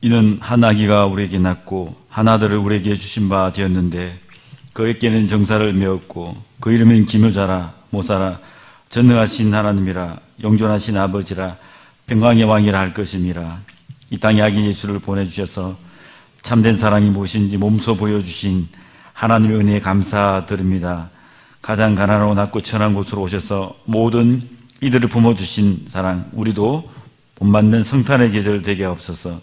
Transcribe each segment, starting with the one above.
이는 한 아기가 우리에게 낳고 한 아들을 우리에게 주신 바 되었는데 그에게는 정사를 메었고 그 이름은 기묘자라 모사라 전능하신 하나님이라 영존하신 아버지라 평강의 왕이라 할 것임이라. 이 땅에 아기 예수를 보내주셔서 참된 사랑이 무엇인지 몸소 보여주신 하나님의 은혜에 감사드립니다. 가장 가난하고 낮고 천한 곳으로 오셔서 모든 이들을 품어주신 사랑, 우리도 본받는 성탄의 계절 되게 하옵소서.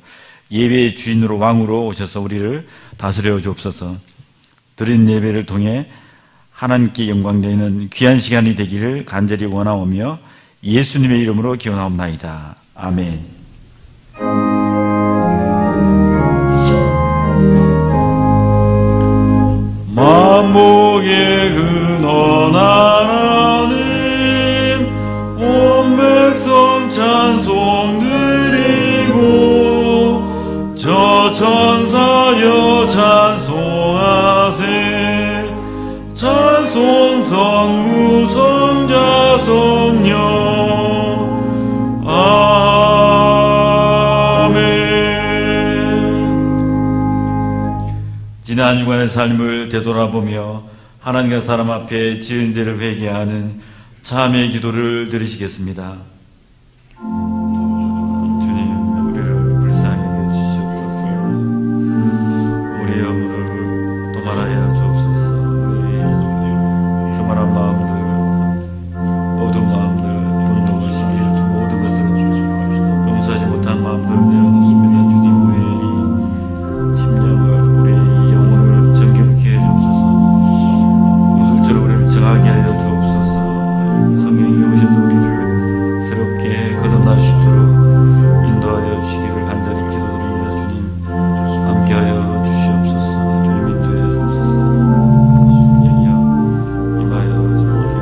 예배의 주인으로 왕으로 오셔서 우리를 다스려 주옵소서. 드린 예배를 통해 하나님께 영광되는 귀한 시간이 되기를 간절히 원하오며 예수님의 이름으로 기원하옵나이다. 아멘. 만복의 근원 하나님 온 백성 찬송 드리고 저 천사여 찬송하세. 찬송 성부 성자 성령 아멘. 지난 주간의 삶을 되돌아보며 하나님과 사람 앞에 지은 죄를 회개하는 참회의 기도를 드리시겠습니다. 주님, 우리를 불쌍히 여기시옵소서. 우리의 허물을 도말하여 주옵소서. 우리의 교만한 마음들, 어두운 마음들, 분노, 시기, 모든 것을 용서하지 못한 마음들을 내어놓습니다. 주님, 우리의 이 심령을, 우리의 이 영혼을 정결케 해주옵소서. 우술처럼 우리를 정하게 하여 주옵소서. 성령이 오셔서 우리를 새롭게 거듭날 수 있도록 인도하여 주시기를 간절히 기도드립니다. 주님, 함께하여 주시옵소서. 주님, 인도해 주옵소서. 성령이여 임하여 저에게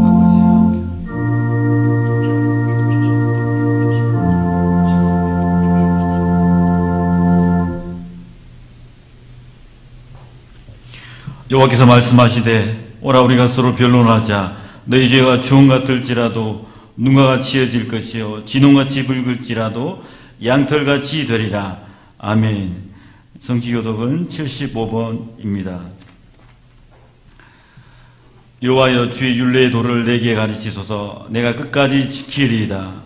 아버지 함께 여호와께서 말씀하시되 오라 우리가 서로 변론하자. 너희 죄가 주홍 같을지라도 눈과 같이 해질 것이요 진홍같이 붉을지라도 양털같이 되리라. 아멘. 성기교독은 75번입니다. 여호와여 주의 율례의 도를 내게 가르치소서. 내가 끝까지 지키리이다.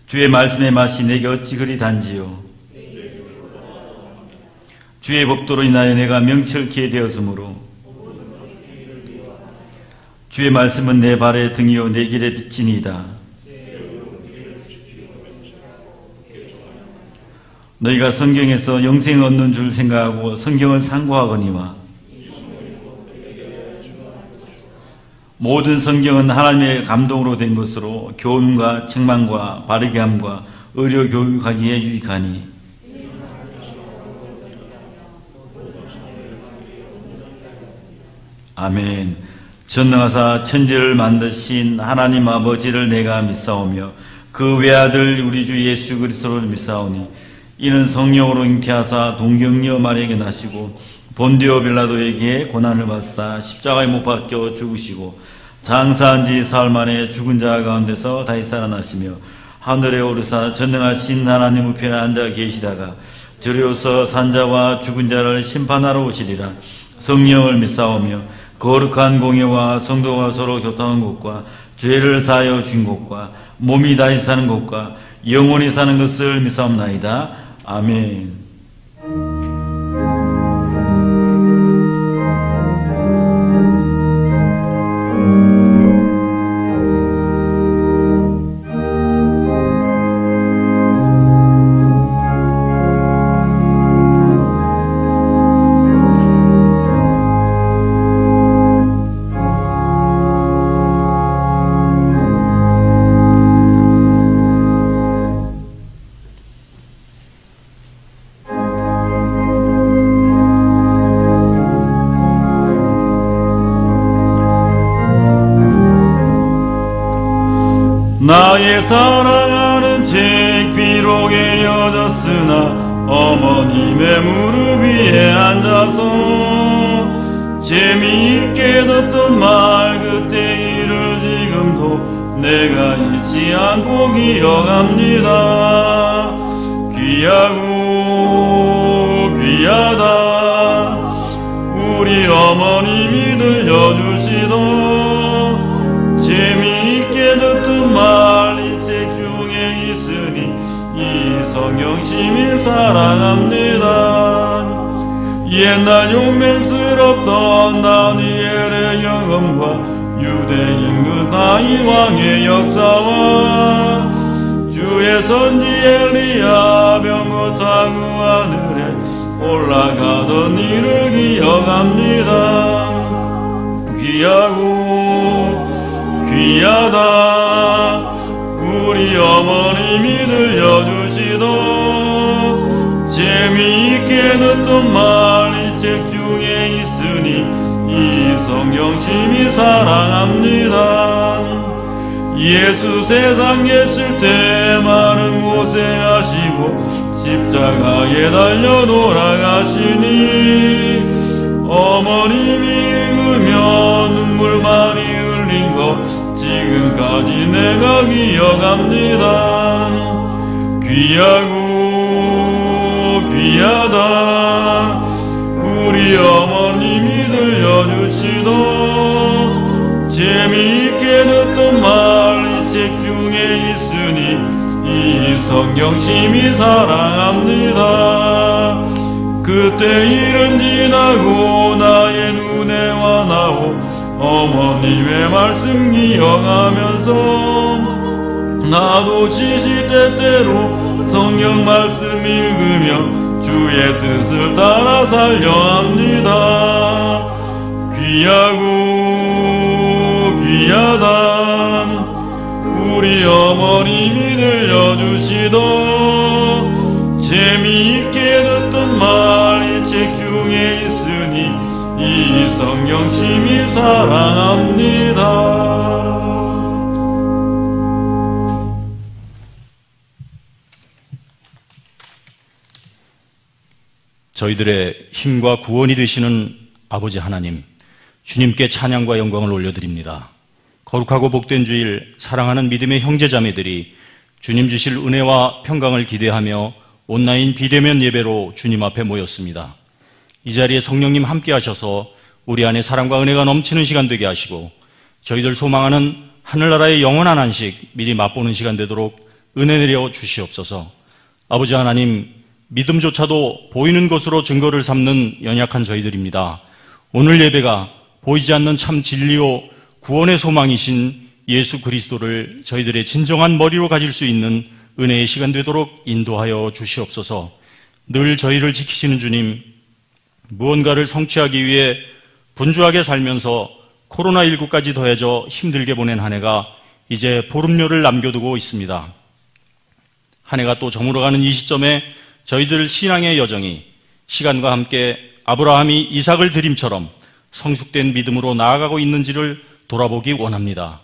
주의 말씀의 맛이 내게 어찌 그리 단지요. 주의 법도로 인하여 내가 명철케 되었으므로 주의 말씀은 내 발의 등이요 내 길의 빛이니이다. 너희가 성경에서 영생을 얻는 줄 생각하고 성경을 상고하거니와 모든 성경은 하나님의 감동으로 된 것으로 교훈과 책망과 바르게 함과 의료 교육하기에 유익하니 아멘. 전능하사 천지를 만드신 하나님 아버지를 내가 믿사오며 그 외아들 우리 주 예수 그리스도를 믿사오니 이는 성령으로 잉태하사 동정녀 마리아에게 나시고 본디오 빌라도에게 고난을 받사 십자가에 못 박혀 죽으시고 장사한 지 사흘 만에 죽은 자 가운데서 다시 살아나시며 하늘에 오르사 전능하신 하나님 우편에 앉아 계시다가 저리오서 산자와 죽은 자를 심판하러 오시리라. 성령을 믿사오며 거룩한 공예와 성도가 서로 교통하는 곳과 죄를 사하여 준 곳과 몸이 다시 사는 곳과 영원히 사는 것을 믿사옵나이다. 아멘. 나의 사랑하는 책 비록 헤어졌으나 어머님의 무릎 위에 앉아서 제 재미있게 듣던 말 그때 일을 지금도 내가 잊지 않고 기억합니다. 귀하고 귀하다 우리 어머님이 들려주시던 재미있게 듣던 말 이 책 중에 있으니 이 성경 심히 사랑합니다. 옛날 용맹스럽던 다니엘의 경험과 유대인 그 다윗 왕의 역사와 주의 선지 엘리야 병거 타고 하늘에 올라가던 일을 기억합니다. 귀하고 귀하다 우리 어머님이 들려주시던 재미있게 듣던 말 이 책 중에 있으니 이 성경 심히 사랑합니다. 예수 세상 계실 때 많은 고생하시고 십자가에 달려 돌아가시니 어머님이 읽으며 눈물 많이 흘린 거 지금까지 내가 기억합니다. 귀하고 귀하다 우리 어머님이 들려주시던 재미있게 듣던 말 이 책 중에 있으니 이 성경 심히 사랑합니다. 그때 일은 지나고 나의 눈에 와나오 어머님의 말씀 기억하면서 나도 시시때때로 성경 말씀 읽으며 주의 뜻을 따라 살려 합니다. 귀하고 귀하다 우리 어머님이 들려주시던 재미있게 듣던 말 이 책 중에 있으니 이 성경 심히 사랑합니다. 저희들의 힘과 구원이 되시는 아버지 하나님, 주님께 찬양과 영광을 올려드립니다. 거룩하고 복된 주일 사랑하는 믿음의 형제자매들이 주님 주실 은혜와 평강을 기대하며 온라인 비대면 예배로 주님 앞에 모였습니다. 이 자리에 성령님 함께 하셔서 우리 안에 사랑과 은혜가 넘치는 시간 되게 하시고 저희들 소망하는 하늘나라의 영원한 안식 미리 맛보는 시간 되도록 은혜 내려 주시옵소서. 아버지 하나님, 믿음조차도 보이는 것으로 증거를 삼는 연약한 저희들입니다. 오늘 예배가 보이지 않는 참 진리요 구원의 소망이신 예수 그리스도를 저희들의 진정한 머리로 가질 수 있는 은혜의 시간 되도록 인도하여 주시옵소서. 늘 저희를 지키시는 주님, 무언가를 성취하기 위해 분주하게 살면서 코로나19까지 더해져 힘들게 보낸 한 해가 이제 보름료를 남겨두고 있습니다. 한 해가 또 저물어가는 이 시점에 저희들 신앙의 여정이 시간과 함께 아브라함이 이삭을 드림처럼 성숙된 믿음으로 나아가고 있는지를 돌아보기 원합니다.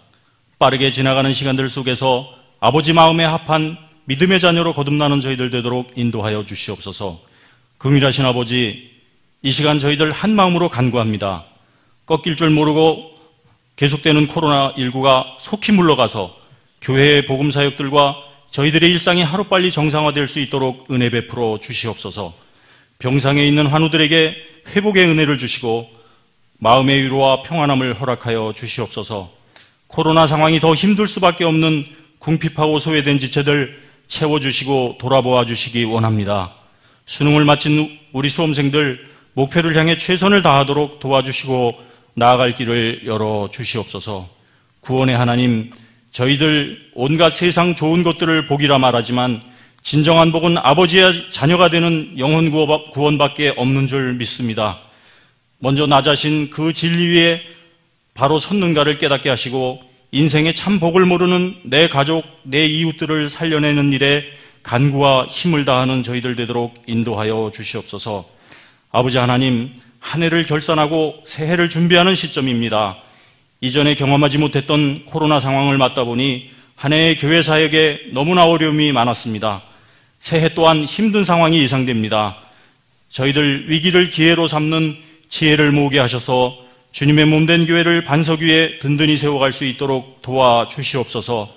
빠르게 지나가는 시간들 속에서 아버지 마음에 합한 믿음의 자녀로 거듭나는 저희들 되도록 인도하여 주시옵소서. 긍휼하신 아버지, 이 시간 저희들 한 마음으로 간구합니다. 꺾일 줄 모르고 계속되는 코로나19가 속히 물러가서 교회의 복음사역들과 저희들의 일상이 하루빨리 정상화될 수 있도록 은혜 베풀어 주시옵소서. 병상에 있는 환우들에게 회복의 은혜를 주시고 마음의 위로와 평안함을 허락하여 주시옵소서. 코로나 상황이 더 힘들 수밖에 없는 궁핍하고 소외된 지체들 채워주시고 돌아보아 주시기 원합니다. 수능을 마친 우리 수험생들 목표를 향해 최선을 다하도록 도와주시고 나아갈 길을 열어주시옵소서. 구원의 하나님, 저희들 온갖 세상 좋은 것들을 복이라 말하지만 진정한 복은 아버지의 자녀가 되는 영혼 구원밖에 없는 줄 믿습니다. 먼저 나 자신 그 진리 위에 바로 섰는가를 깨닫게 하시고 인생의 참 복을 모르는 내 가족, 내 이웃들을 살려내는 일에 간구와 힘을 다하는 저희들 되도록 인도하여 주시옵소서. 아버지 하나님, 한 해를 결산하고 새해를 준비하는 시점입니다. 이전에 경험하지 못했던 코로나 상황을 맞다 보니 한 해의 교회 사역에 너무나 어려움이 많았습니다. 새해 또한 힘든 상황이 예상됩니다. 저희들 위기를 기회로 삼는 지혜를 모으게 하셔서 주님의 몸된 교회를 반석 위에 든든히 세워갈 수 있도록 도와주시옵소서.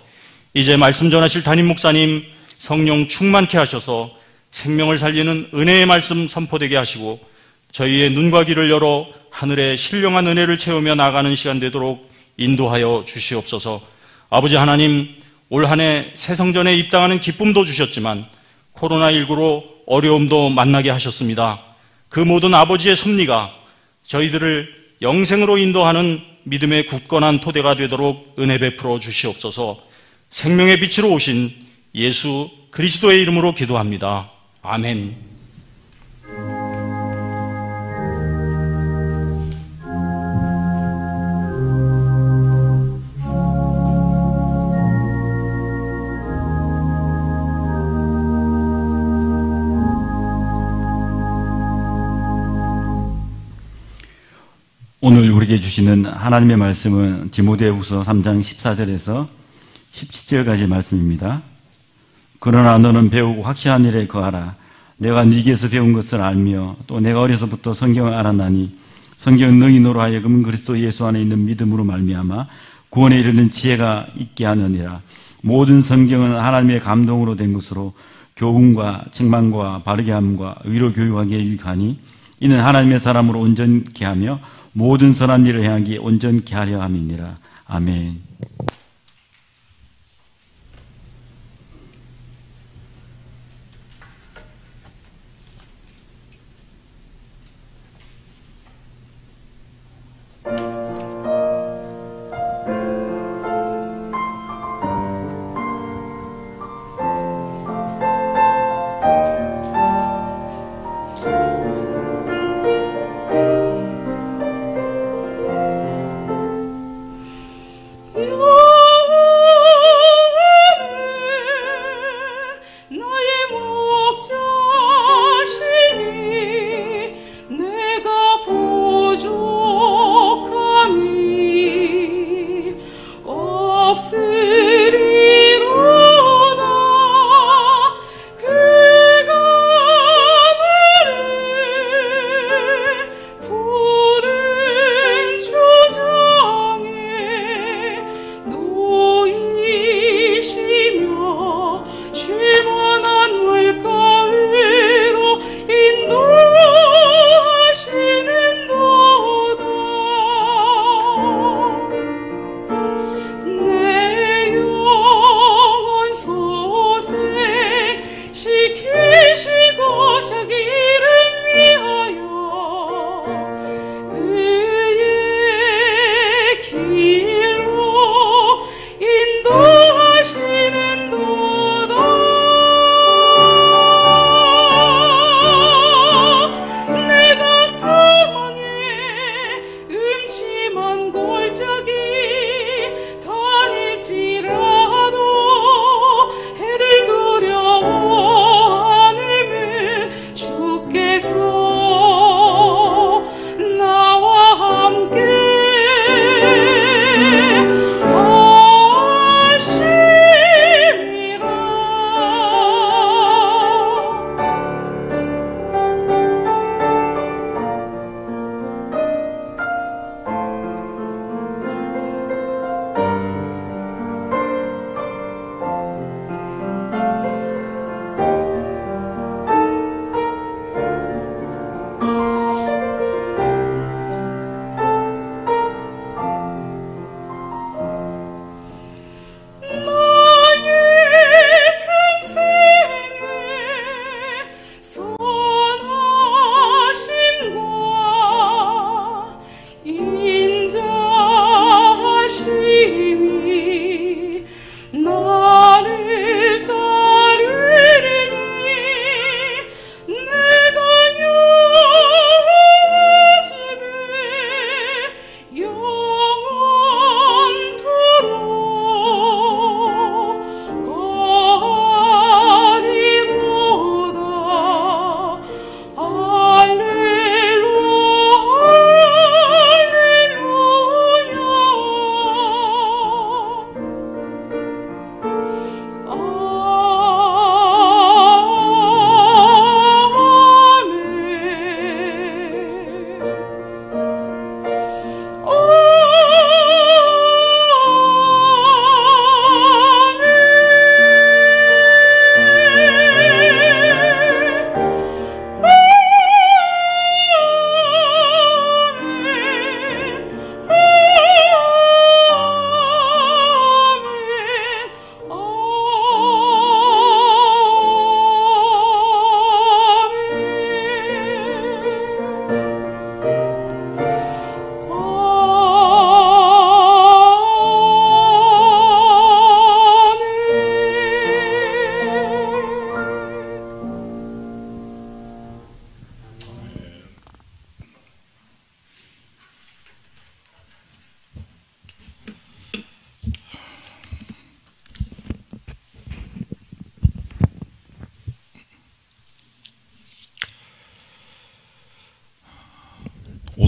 이제 말씀 전하실 담임 목사님 성령 충만케 하셔서 생명을 살리는 은혜의 말씀 선포되게 하시고 저희의 눈과 귀를 열어 하늘의 신령한 은혜를 채우며 나가는 시간 되도록 인도하여 주시옵소서. 아버지 하나님, 올 한 해 새 성전에 입당하는 기쁨도 주셨지만 코로나19로 어려움도 만나게 하셨습니다. 그 모든 아버지의 섭리가 저희들을 영생으로 인도하는 믿음의 굳건한 토대가 되도록 은혜 베풀어 주시옵소서. 생명의 빛으로 오신 예수 그리스도의 이름으로 기도합니다. 아멘. 오늘 우리에게 주시는 하나님의 말씀은 디모데후서 3장 14절에서 17절까지 말씀입니다. 그러나 너는 배우고 확실한 일에 거하라. 내가 네게서 배운 것을 알며 또 내가 어려서부터 성경을 알았나니 성경은 너희로 하여금 그리스도 예수 안에 있는 믿음으로 말미암아 구원에 이르는 지혜가 있게 하느니라. 모든 성경은 하나님의 감동으로 된 것으로 교훈과 책망과 바르게 함과 의로 교육하기에 유익하니 이는 하나님의 사람으로 온전케 하며 모든 선한 일을 행하기에 온전케 하려 함이니라. 아멘. You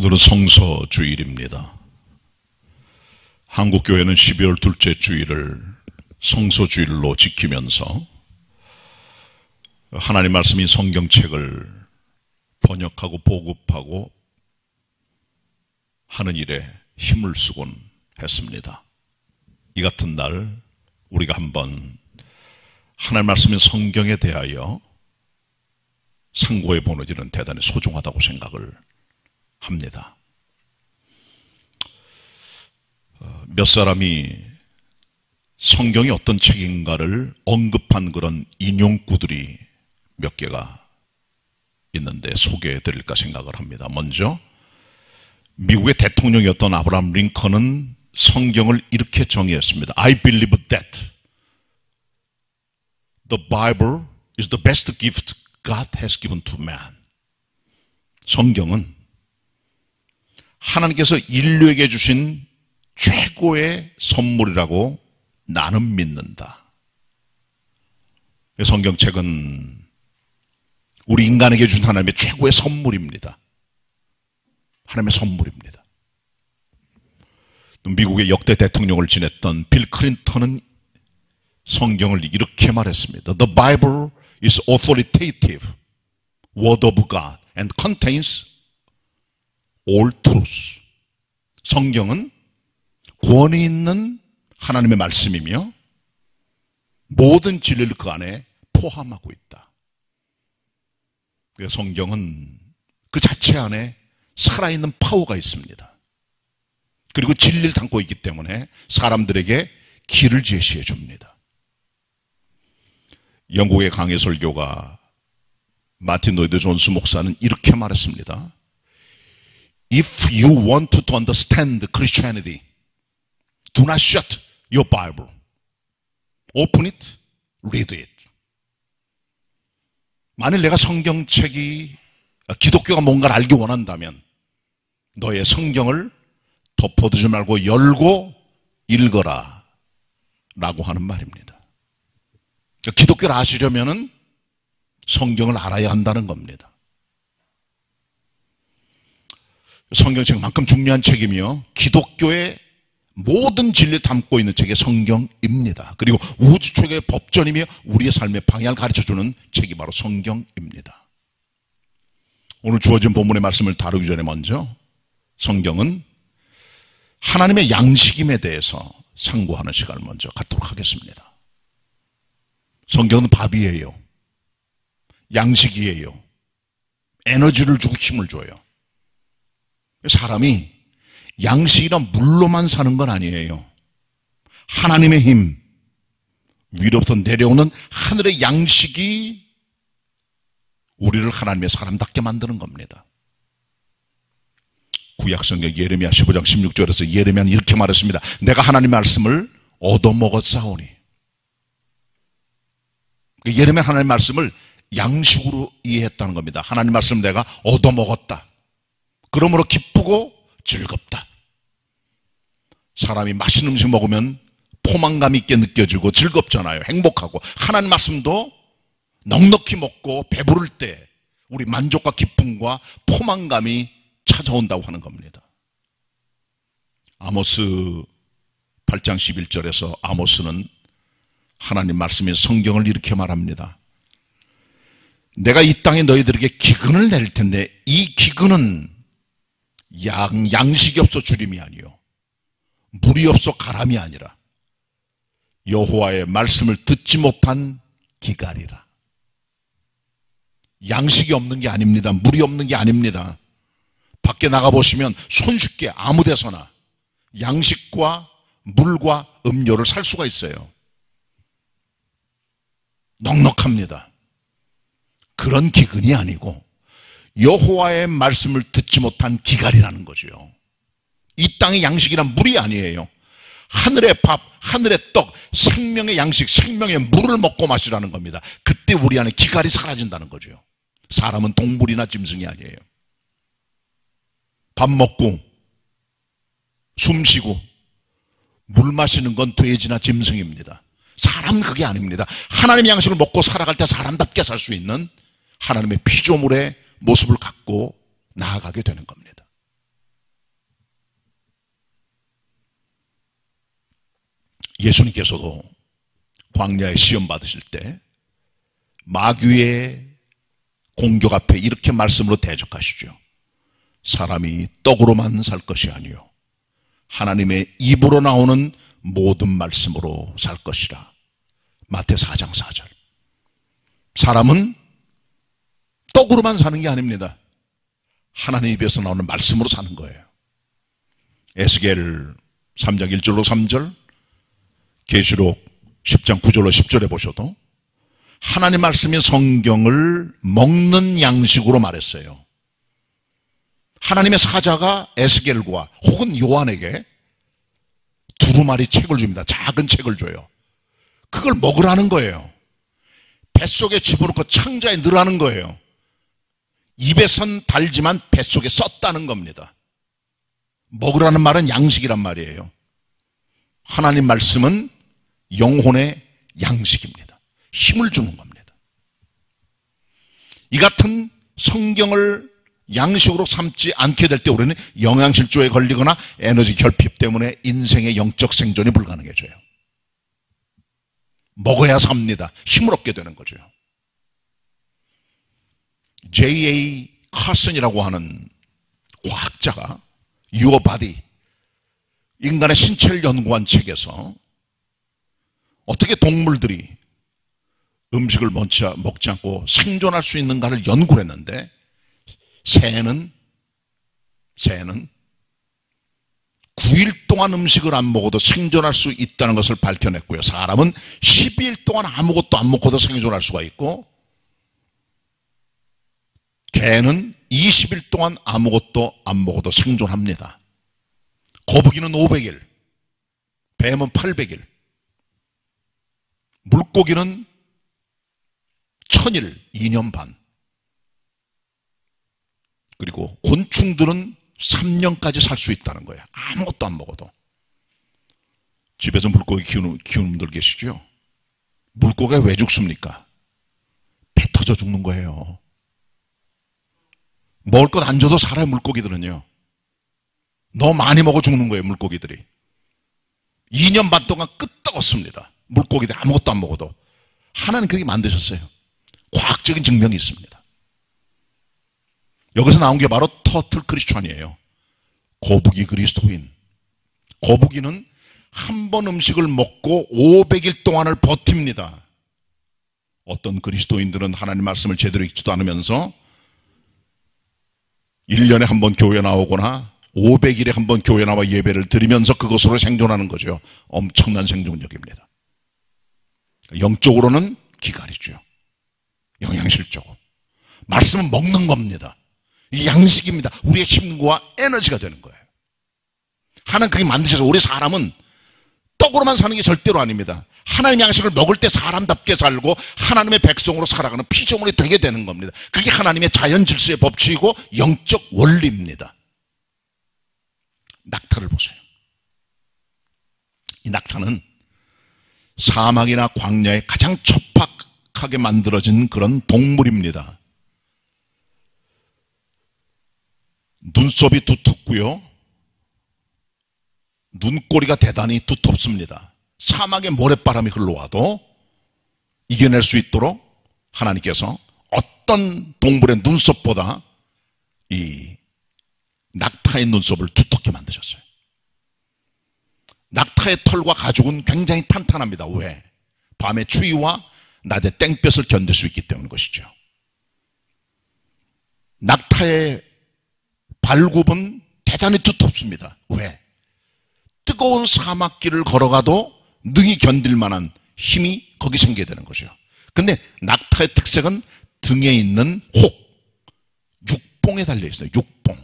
오늘은 성서주일입니다. 한국교회는 12월 둘째 주일을 성서주일로 지키면서 하나님 말씀인 성경책을 번역하고 보급하고 하는 일에 힘을 쓰곤 했습니다. 이 같은 날 우리가 한번 하나님 말씀인 성경에 대하여 상고해 보는 일은 대단히 소중하다고 생각을 합니다. 몇 사람이 성경이 어떤 책인가를 언급한 그런 인용구들이 몇 개가 있는데 소개해 드릴까 생각을 합니다. 먼저 미국의 대통령이었던 아브라함 링컨은 성경을 이렇게 정의했습니다. I believe that the Bible is the best gift God has given to man. 성경은 하나님께서 인류에게 주신 최고의 선물이라고 나는 믿는다. 성경책은 우리 인간에게 준 하나님의 최고의 선물입니다. 하나님의 선물입니다. 미국의 역대 대통령을 지냈던 빌 클린턴은 성경을 이렇게 말했습니다. The Bible is authoritative word of God and contains all truth. 성경은 권위 있는 하나님의 말씀이며 모든 진리를 그 안에 포함하고 있다. 성경은 그 자체 안에 살아있는 파워가 있습니다. 그리고 진리를 담고 있기 때문에 사람들에게 길을 제시해 줍니다. 영국의 강해 설교가 마틴 로이드 존스 목사는 이렇게 말했습니다. If you want to understand Christianity, do not shut your Bible. Open it, read it. 만일 내가 성경책이 기독교가 뭔가를 알기 원한다면 너의 성경을 덮어두지 말고 열고 읽어라 라고 하는 말입니다. 기독교를 아시려면 성경을 알아야 한다는 겁니다. 성경책만큼 중요한 책이며 기독교의 모든 진리를 담고 있는 책이 성경입니다. 그리고 우주 최고의 법전이며 우리의 삶의 방향을 가르쳐주는 책이 바로 성경입니다. 오늘 주어진 본문의 말씀을 다루기 전에 먼저 성경은 하나님의 양식임에 대해서 상고하는 시간을 먼저 갖도록 하겠습니다. 성경은 밥이에요. 양식이에요. 에너지를 주고 힘을 줘요. 사람이 양식이나 물로만 사는 건 아니에요. 하나님의 힘, 위로부터 내려오는 하늘의 양식이 우리를 하나님의 사람답게 만드는 겁니다. 구약성경 예레미야 15장 16절에서 예레미야는 이렇게 말했습니다. 내가 하나님의 말씀을 얻어먹었사오니. 예레미야 하나님의 말씀을 양식으로 이해했다는 겁니다. 하나님 말씀 내가 얻어먹었다. 그러므로 기쁘고 즐겁다. 사람이 맛있는 음식 먹으면 포만감 있게 느껴지고 즐겁잖아요. 행복하고. 하나님 말씀도 넉넉히 먹고 배부를 때 우리 만족과 기쁨과 포만감이 찾아온다고 하는 겁니다. 아모스 8장 11절에서 아모스는 하나님 말씀인 성경을 이렇게 말합니다. 내가 이 땅에 너희들에게 기근을 내릴 텐데 이 기근은 양식이 없어 주림이 아니요 물이 없어 가람이 아니라 여호와의 말씀을 듣지 못한 기갈이라. 양식이 없는 게 아닙니다. 물이 없는 게 아닙니다. 밖에 나가보시면 손쉽게 아무 데서나 양식과 물과 음료를 살 수가 있어요. 넉넉합니다. 그런 기근이 아니고 여호와의 말씀을 듣지 못한 기갈이라는 거죠. 이 땅의 양식이란 물이 아니에요. 하늘의 밥, 하늘의 떡, 생명의 양식, 생명의 물을 먹고 마시라는 겁니다. 그때 우리 안에 기갈이 사라진다는 거죠. 사람은 동물이나 짐승이 아니에요. 밥 먹고 숨 쉬고 물 마시는 건 돼지나 짐승입니다. 사람은 그게 아닙니다. 하나님의 양식을 먹고 살아갈 때 사람답게 살 수 있는 하나님의 피조물의 모습을 갖고 나아가게 되는 겁니다. 예수님께서도 광야에 시험 받으실 때 마귀의 공격 앞에 이렇게 말씀으로 대적하시죠. 사람이 떡으로만 살 것이 아니요 하나님의 입으로 나오는 모든 말씀으로 살 것이라. 마태 4장 4절. 사람은 떡으로만 사는 게 아닙니다. 하나님 입에서 나오는 말씀으로 사는 거예요. 에스겔 3장 1절로 3절, 계시록 10장 9절로 10절에 보셔도 하나님 말씀이 성경을 먹는 양식으로 말했어요. 하나님의 사자가 에스겔과 혹은 요한에게 두루마리 책을 줍니다. 작은 책을 줘요. 그걸 먹으라는 거예요. 뱃속에 집어넣고 창자에 넣으라는 거예요. 입에선 달지만 뱃속에 썼다는 겁니다. 먹으라는 말은 양식이란 말이에요. 하나님 말씀은 영혼의 양식입니다. 힘을 주는 겁니다. 이 같은 성경을 양식으로 삼지 않게 될 때 우리는 영양실조에 걸리거나 에너지 결핍 때문에 인생의 영적 생존이 불가능해져요. 먹어야 삽니다. 힘을 얻게 되는 거죠. J.A. 카슨이라고 하는 과학자가 Your Body, 인간의 신체를 연구한 책에서 어떻게 동물들이 음식을 먹지 않고 생존할 수 있는가를 연구를 했는데 새는 9일 동안 음식을 안 먹어도 생존할 수 있다는 것을 밝혀냈고요. 사람은 12일 동안 아무것도 안 먹고도 생존할 수가 있고 개는 20일 동안 아무것도 안 먹어도 생존합니다. 거북이는 500일, 뱀은 800일, 물고기는 1000일, 2년 반, 그리고 곤충들은 3년까지 살 수 있다는 거예요. 아무것도 안 먹어도. 집에서 물고기 키우는 분들 계시죠? 물고기가 왜 죽습니까? 배 터져 죽는 거예요. 먹을 것 안 줘도 살아요. 물고기들은요. 너무 많이 먹어 죽는 거예요. 물고기들이 2년 반 동안 끄떡없습니다. 물고기들 아무것도 안 먹어도. 하나님 그렇게 만드셨어요. 과학적인 증명이 있습니다. 여기서 나온 게 바로 터틀 크리스천이에요. 거북이 그리스도인. 거북이는 한 번 음식을 먹고 500일 동안을 버팁니다. 어떤 그리스도인들은 하나님 말씀을 제대로 읽지도 않으면서 1년에 한 번 교회 나오거나 500일에 한 번 교회 나와 예배를 드리면서 그것으로 생존하는 거죠. 엄청난 생존력입니다. 영적으로는 기갈이죠. 영양실조고. 말씀은 먹는 겁니다. 이 양식입니다. 우리의 힘과 에너지가 되는 거예요. 하나님 그렇게 만드셔서 우리 사람은 떡으로만 사는 게 절대로 아닙니다. 하나님 양식을 먹을 때 사람답게 살고 하나님의 백성으로 살아가는 피조물이 되게 되는 겁니다. 그게 하나님의 자연 질서의 법칙이고 영적 원리입니다. 낙타를 보세요. 이 낙타는 사막이나 광야에 가장 척박하게 만들어진 그런 동물입니다. 눈썹이 두텁고요. 눈꼬리가 대단히 두텁습니다. 사막에 모래바람이 흘러와도 이겨낼 수 있도록 하나님께서 어떤 동물의 눈썹보다 이 낙타의 눈썹을 두텁게 만드셨어요. 낙타의 털과 가죽은 굉장히 탄탄합니다. 왜? 밤의 추위와 낮의 땡볕을 견딜 수 있기 때문인 것이죠. 낙타의 발굽은 대단히 두텁습니다. 왜? 뜨거운 사막길을 걸어가도 능히 견딜 만한 힘이 거기 생겨야 되는 거죠. 근데 낙타의 특색은 등에 있는 육봉에 달려있어요. 육봉.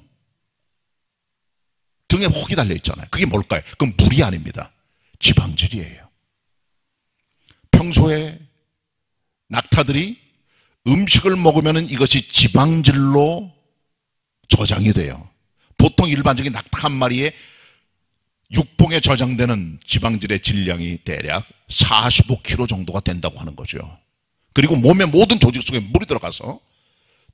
등에 혹이 달려있잖아요. 그게 뭘까요? 그건 물이 아닙니다. 지방질이에요. 평소에 낙타들이 음식을 먹으면 이것이 지방질로 저장이 돼요. 보통 일반적인 낙타 한 마리에 육봉에 저장되는 지방질의 질량이 대략 45kg 정도가 된다고 하는 거죠. 그리고 몸의 모든 조직 속에 물이 들어가서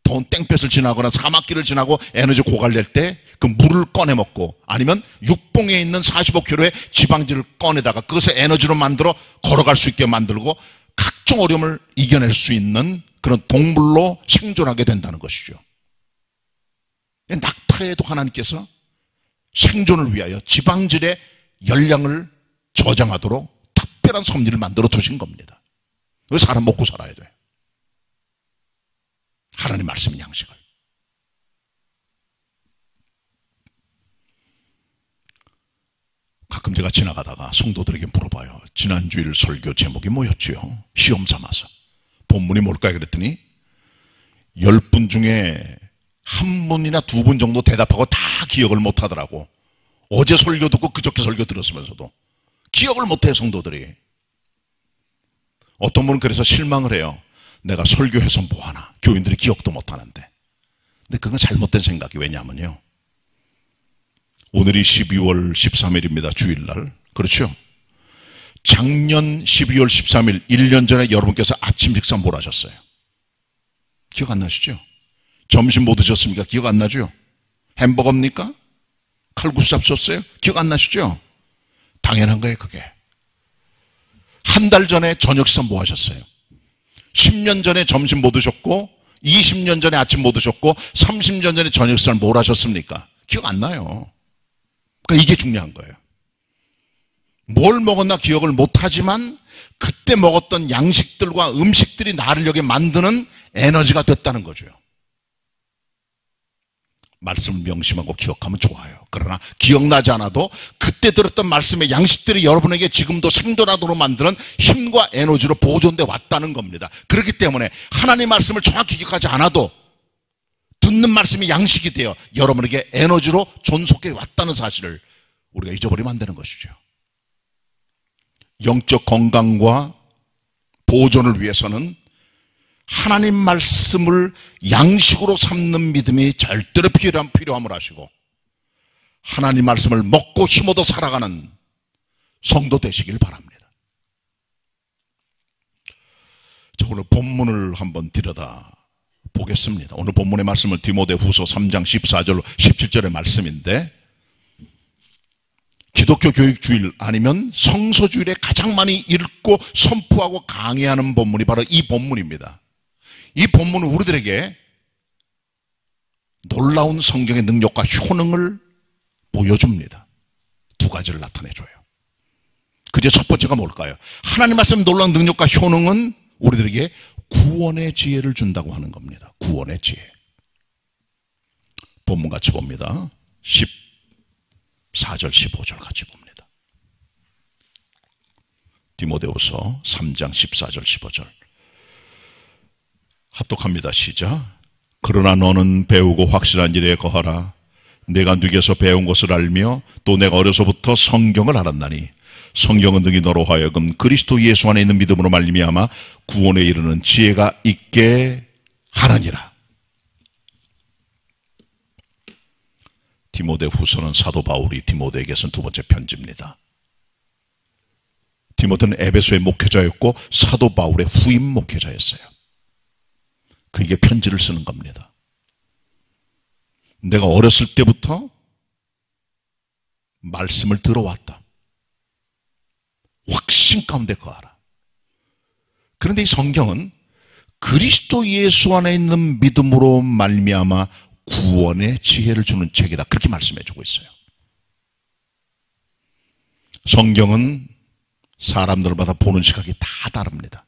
더운 땡볕을 지나거나 사막길을 지나고 에너지 고갈될 때 그 물을 꺼내 먹고, 아니면 육봉에 있는 45kg의 지방질을 꺼내다가 그것을 에너지로 만들어 걸어갈 수 있게 만들고 각종 어려움을 이겨낼 수 있는 그런 동물로 생존하게 된다는 것이죠. 낙타에도 하나님께서 생존을 위하여 지방질의 열량을 저장하도록 특별한 섭리를 만들어 두신 겁니다. 왜 사람 먹고 살아야 돼요? 하나님 말씀 양식을. 가끔 제가 지나가다가 성도들에게 물어봐요. 지난주일 설교 제목이 뭐였지요? 시험 삼아서. 본문이 뭘까요? 그랬더니 10분 중에 한 분이나 두 분 정도 대답하고 다 기억을 못 하더라고. 어제 설교 듣고 그저께 설교 들었으면서도 기억을 못해, 성도들이. 어떤 분은 그래서 실망을 해요. 내가 설교해서 뭐하나, 교인들이 기억도 못하는데. 근데 그건 잘못된 생각이, 왜냐하면요, 오늘이 12월 13일입니다. 주일날. 그렇죠? 작년 12월 13일 1년 전에 여러분께서 아침 식사 뭘 하셨어요? 기억 안 나시죠? 점심 뭐 드셨습니까? 기억 안 나죠? 햄버거입니까? 칼국수 잡수셨어요? 기억 안 나시죠? 당연한 거예요, 그게. 한 달 전에 저녁 식사 뭐 하셨어요? 10년 전에 점심 뭐 드셨고, 20년 전에 아침 뭐 드셨고, 30년 전에 저녁 식사를 뭘 하셨습니까? 기억 안 나요. 그러니까 이게 중요한 거예요. 뭘 먹었나 기억을 못하지만 그때 먹었던 양식들과 음식들이 나를 여기 만드는 에너지가 됐다는 거죠. 말씀을 명심하고 기억하면 좋아요. 그러나 기억나지 않아도 그때 들었던 말씀의 양식들이 여러분에게 지금도 생존하도록 만드는 힘과 에너지로 보존돼 왔다는 겁니다. 그렇기 때문에 하나님 말씀을 정확히 기억하지 않아도 듣는 말씀이 양식이 되어 여러분에게 에너지로 존속해 왔다는 사실을 우리가 잊어버리면 안 되는 것이죠. 영적 건강과 보존을 위해서는 하나님 말씀을 양식으로 삼는 믿음이 절대로 필요함을 아시고, 하나님 말씀을 먹고 힘 얻어 살아가는 성도 되시길 바랍니다. 자, 오늘 본문을 한번 들여다 보겠습니다. 오늘 본문의 말씀은 디모데후서 3장 14절 17절의 말씀인데, 기독교 교육주일 아니면 성서주일에 가장 많이 읽고 선포하고 강의하는 본문이 바로 이 본문입니다. 이 본문은 우리들에게 놀라운 성경의 능력과 효능을 보여줍니다. 두 가지를 나타내줘요. 그제 첫 번째가 뭘까요? 하나님 말씀 놀라운 능력과 효능은 우리들에게 구원의 지혜를 준다고 하는 겁니다. 구원의 지혜. 본문 같이 봅니다. 14절 15절 같이 봅니다. 디모데후서 3장 14절 15절 합독합니다. 시작. 그러나 너는 배우고 확실한 일에 거하라. 내가 네게서 배운 것을 알며 또 내가 어려서부터 성경을 알았나니 성경은 능히 너로 하여금 그리스도 예수 안에 있는 믿음으로 말미암아 구원에 이르는 지혜가 있게 하느니라. 디모데후서는 사도 바울이 디모데에게 쓴 두 번째 편지입니다. 디모데는 에베소의 목회자였고 사도 바울의 후임 목회자였어요. 그에게 편지를 쓰는 겁니다. 내가 어렸을 때부터 말씀을 들어왔다. 확신 가운데 거하라. 그런데 이 성경은 그리스도 예수 안에 있는 믿음으로 말미암아 구원의 지혜를 주는 책이다. 그렇게 말씀해주고 있어요. 성경은 사람들마다 보는 시각이 다 다릅니다.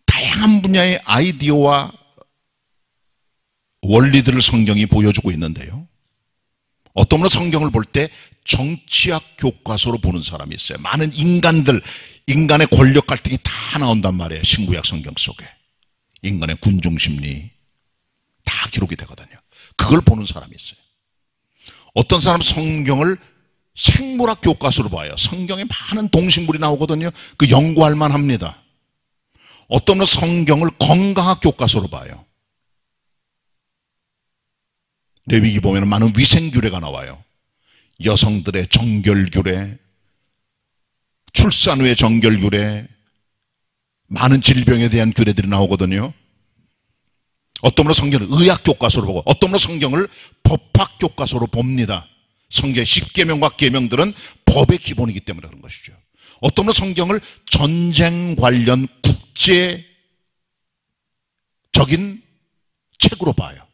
다양한 분야의 아이디어와 원리들을 성경이 보여주고 있는데요. 어떤 분은 성경을 볼 때 정치학 교과서로 보는 사람이 있어요. 많은 인간의 권력 갈등이 다 나온단 말이에요. 신구약 성경 속에. 인간의 군중심리 다 기록이 되거든요. 그걸 보는 사람이 있어요. 어떤 사람은 성경을 생물학 교과서로 봐요. 성경에 많은 동식물이 나오거든요. 그 연구할 만합니다. 어떤 분은 성경을 건강학 교과서로 봐요. 레위기 보면 많은 위생규례가 나와요. 여성들의 정결규례, 출산 후의 정결규례, 많은 질병에 대한 규례들이 나오거든요. 어떤 분은 성경을 의학 교과서로 보고 어떤 분은 성경을 법학 교과서로 봅니다. 성경 10계명과 계명들은 법의 기본이기 때문에 그런 것이죠. 어떤 분은 성경을 전쟁 관련 국제적인 책으로 봐요.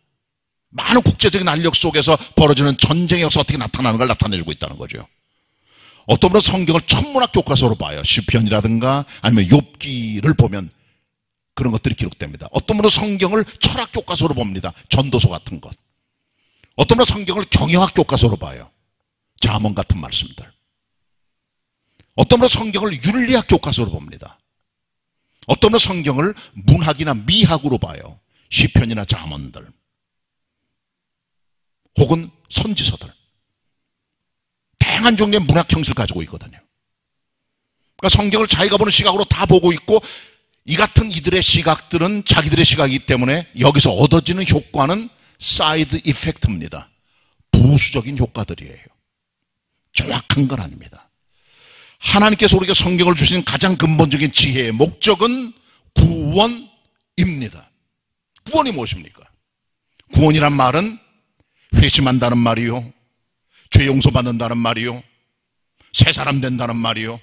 많은 국제적인 알력 속에서 벌어지는 전쟁의 역사 어떻게 나타나는 걸 나타내주고 있다는 거죠. 어떤 분은 성경을 천문학 교과서로 봐요. 시편이라든가 아니면 욥기를 보면 그런 것들이 기록됩니다. 어떤 분은 성경을 철학 교과서로 봅니다. 전도서 같은 것. 어떤 분은 성경을 경영학 교과서로 봐요. 잠언 같은 말씀들. 어떤 분은 성경을 윤리학 교과서로 봅니다. 어떤 분은 성경을 문학이나 미학으로 봐요. 시편이나 잠언들. 혹은 선지서들. 다양한 종류의 문학 형식을 가지고 있거든요. 그러니까 성경을 자기가 보는 시각으로 다 보고 있고 이 같은 이들의 시각들은 자기들의 시각이기 때문에 여기서 얻어지는 효과는 사이드 이펙트입니다. 부수적인 효과들이에요. 정확한 건 아닙니다. 하나님께서 우리에게 성경을 주신 가장 근본적인 지혜의 목적은 구원입니다. 구원이 무엇입니까? 구원이란 말은 회심한다는 말이요, 죄 용서받는다는 말이요, 새 사람 된다는 말이요,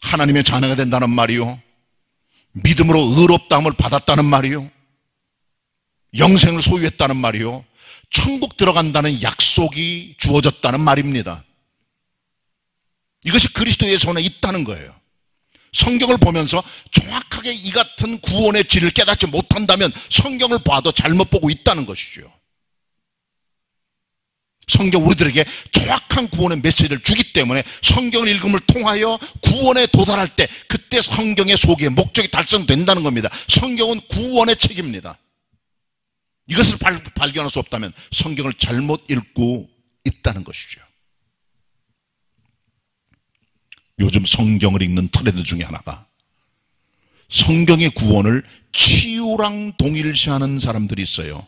하나님의 자녀가 된다는 말이요, 믿음으로 의롭다함을 받았다는 말이요, 영생을 소유했다는 말이요, 천국 들어간다는 약속이 주어졌다는 말입니다. 이것이 그리스도의 손에 있다는 거예요. 성경을 보면서 정확하게 이 같은 구원의 질을 깨닫지 못한다면 성경을 봐도 잘못 보고 있다는 것이죠. 성경 우리들에게 정확한 구원의 메시지를 주기 때문에 성경을 읽음을 통하여 구원에 도달할 때 그때 성경의 소기의 목적이 달성된다는 겁니다. 성경은 구원의 책입니다. 이것을 발견할 수 없다면 성경을 잘못 읽고 있다는 것이죠. 요즘 성경을 읽는 트렌드 중에 하나가 성경의 구원을 치유랑 동일시하는 사람들이 있어요.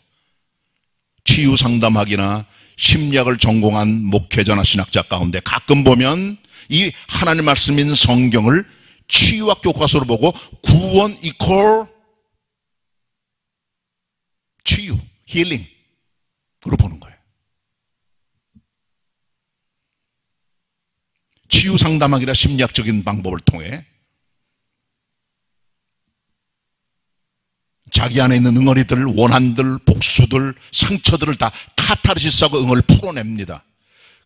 치유 상담학이나 심리학을 전공한 목회자나 신학자 가운데 가끔 보면 이 하나님 말씀인 성경을 치유학 교과서로 보고 구원 이퀄 치유, 힐링으로 보는 거예요. 치유 상담학이나 심리학적인 방법을 통해 자기 안에 있는 응어리들, 원한들, 복수들, 상처들을 다 카타르시스하고 응어를 풀어냅니다.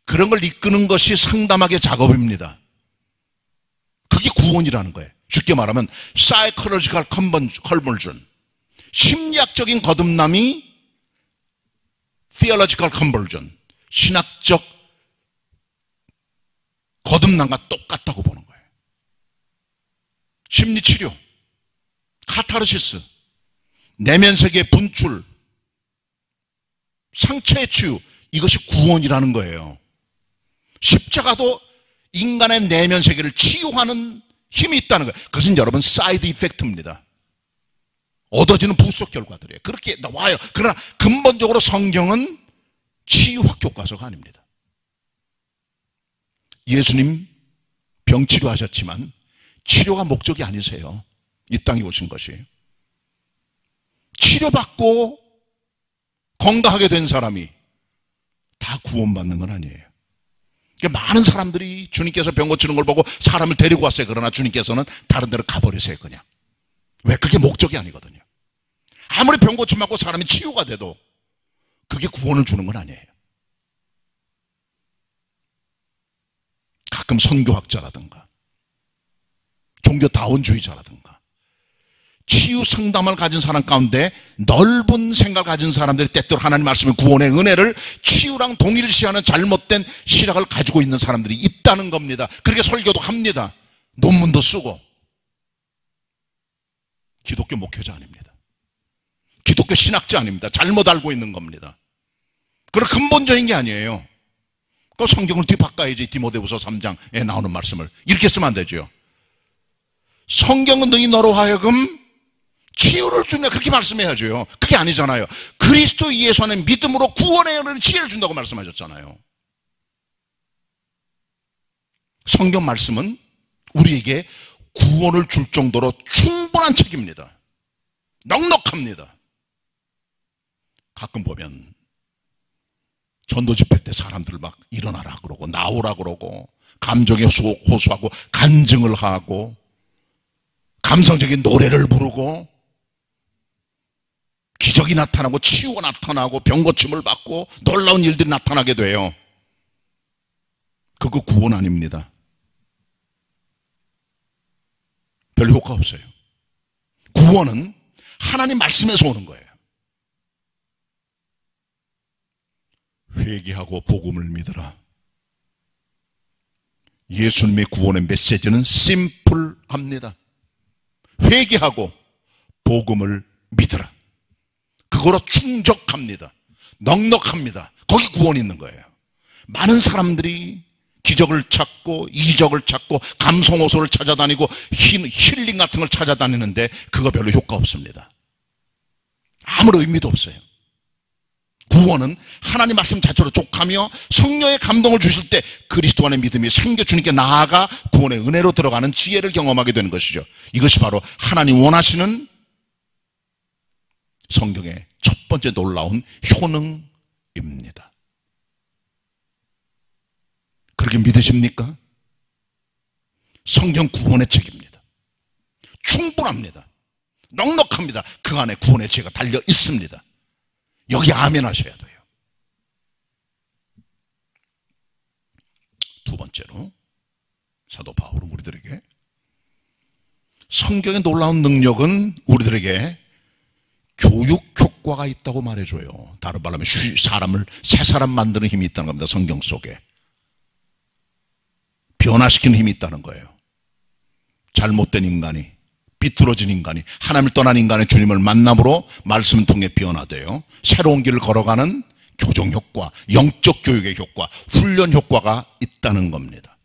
그런 걸 이끄는 것이 상담학의 작업입니다. 그게 구원이라는 거예요. 쉽게 말하면 psychological conversion, 심리학적인 거듭남이 theological conversion, 신학적 거듭남과 똑같다고 보는 거예요. 심리치료, 카타르시스, 내면세계 분출, 상처의 치유, 이것이 구원이라는 거예요. 십자가도 인간의 내면세계를 치유하는 힘이 있다는 거예요. 그것은 여러분 사이드 이펙트입니다. 얻어지는 부수적 결과들이에요. 그렇게 나와요. 그러나 근본적으로 성경은 치유학 교과서가 아닙니다. 예수님 병치료하셨지만 치료가 목적이 아니세요. 이 땅에 오신 것이. 치료받고 건강하게 된 사람이 다 구원받는 건 아니에요. 그러니까 많은 사람들이 주님께서 병 고치는 걸 보고 사람을 데리고 왔어요. 그러나 주님께서는 다른 데로 가버리세요. 그냥. 왜? 그게 목적이 아니거든요. 아무리 병 고침 맞고 사람이 치유가 돼도 그게 구원을 주는 건 아니에요. 가끔 선교학자라든가 종교다원주의자라든가 치유 상담을 가진 사람 가운데 넓은 생각을 가진 사람들이 때때로 하나님 말씀의 구원의 은혜를 치유랑 동일시하는 잘못된 시각을 가지고 있는 사람들이 있다는 겁니다. 그렇게 설교도 합니다. 논문도 쓰고. 기독교 목회자 아닙니다. 기독교 신학자 아닙니다. 잘못 알고 있는 겁니다. 그런 근본적인 게 아니에요. 그 성경을 뒤바꿔야지. 디모데후서 3장에 나오는 말씀을 이렇게 쓰면 안 되죠. 성경은 너희 너로 하여금 치유를 준다 그렇게 말씀해야죠. 그게 아니잖아요. 그리스도 예수 안에 믿음으로 구원에 이르는 지혜를 준다고 말씀하셨잖아요. 성경 말씀은 우리에게 구원을 줄 정도로 충분한 책입니다. 넉넉합니다. 가끔 보면 전도 집회 때 사람들 막 일어나라 그러고 나오라 그러고 감정에 호소하고 간증을 하고 감성적인 노래를 부르고 기적이 나타나고 치유가 나타나고 병 고침을 받고 놀라운 일들이 나타나게 돼요. 그거 구원 아닙니다. 별 효과 없어요. 구원은 하나님 말씀에서 오는 거예요. 회개하고 복음을 믿으라. 예수님의 구원의 메시지는 심플합니다. 회개하고 복음을 믿으라. 그거로 충족합니다. 넉넉합니다. 거기 구원이 있는 거예요. 많은 사람들이 기적을 찾고 이적을 찾고 감성호소를 찾아다니고 힐링 같은 걸 찾아다니는데 그거 별로 효과 없습니다. 아무런 의미도 없어요. 구원은 하나님 말씀 자체로 족하며 성령의 감동을 주실 때 그리스도 안의 믿음이 생겨 주님께 나아가 구원의 은혜로 들어가는 지혜를 경험하게 되는 것이죠. 이것이 바로 하나님 원하시는 성경의 첫 번째 놀라운 효능입니다. 그렇게 믿으십니까? 성경 구원의 책입니다. 충분합니다. 넉넉합니다. 그 안에 구원의 지혜가 달려 있습니다. 여기 아멘 하셔야 돼요. 두 번째로 사도 바울은 우리들에게 성경의 놀라운 능력은 우리들에게 교육 효과가 있다고 말해줘요. 다른 말로 하면 사람을 새 사람 만드는 힘이 있다는 겁니다. 성경 속에 변화시키는 힘이 있다는 거예요. 잘못된 인간이, 비뚤어진 인간이, 하나님을 떠난 인간의 주님을 만남으로 말씀을 통해 변화돼요. 새로운 길을 걸어가는 교정 효과, 영적 교육의 효과, 훈련 효과가 있다는 겁니다.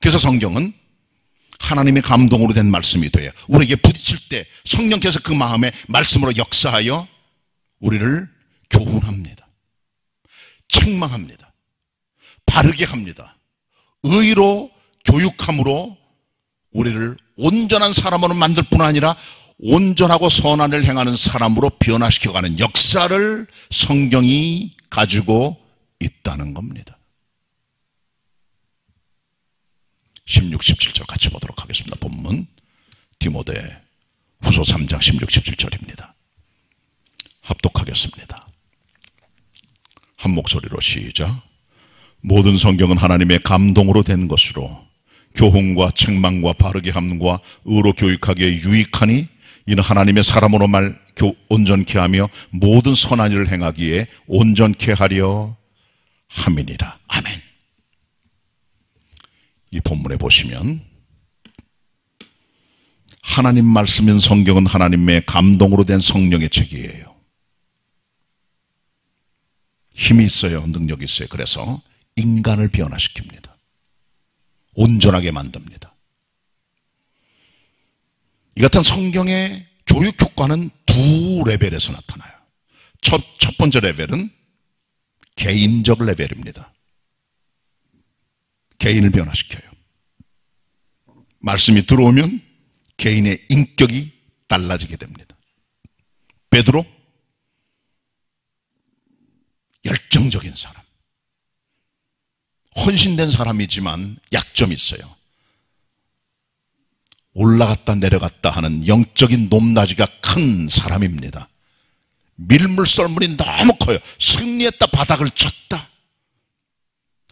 그래서 성경은 하나님의 감동으로 된 말씀이 돼요. 우리에게 부딪힐 때 성령께서 그 마음에 말씀으로 역사하여 우리를 교훈합니다. 책망합니다. 바르게 합니다. 의로 교육함으로 우리를 온전한 사람으로 만들 뿐 아니라 온전하고 선한 일을 행하는 사람으로 변화시켜가는 역사를 성경이 가지고 있다는 겁니다. 16, 17절 같이 보도록 하겠습니다. 본문 디모데 후서 3장 16, 17절입니다. 합독하겠습니다. 한 목소리로 시작. 모든 성경은 하나님의 감동으로 된 것으로 교훈과 책망과 바르게 함과 의로 교육하기에 유익하니 이는 하나님의 사람으로 온전케 하며 모든 선한 일을 행하기에 온전케 하려 함이니라. 아멘. 이 본문에 보시면 하나님 말씀인 성경은 하나님의 감동으로 된 성령의 책이에요. 힘이 있어요. 능력이 있어요. 그래서 인간을 변화시킵니다. 온전하게 만듭니다. 이 같은 성경의 교육 효과는 두 레벨에서 나타나요. 첫 번째 레벨은 개인적 레벨입니다. 개인을 변화시켜요. 말씀이 들어오면 개인의 인격이 달라지게 됩니다. 베드로, 열정적인 사람, 헌신된 사람이지만 약점이 있어요. 올라갔다 내려갔다 하는 영적인 높낮이가 큰 사람입니다. 밀물썰물이 너무 커요. 승리했다 바닥을 쳤다,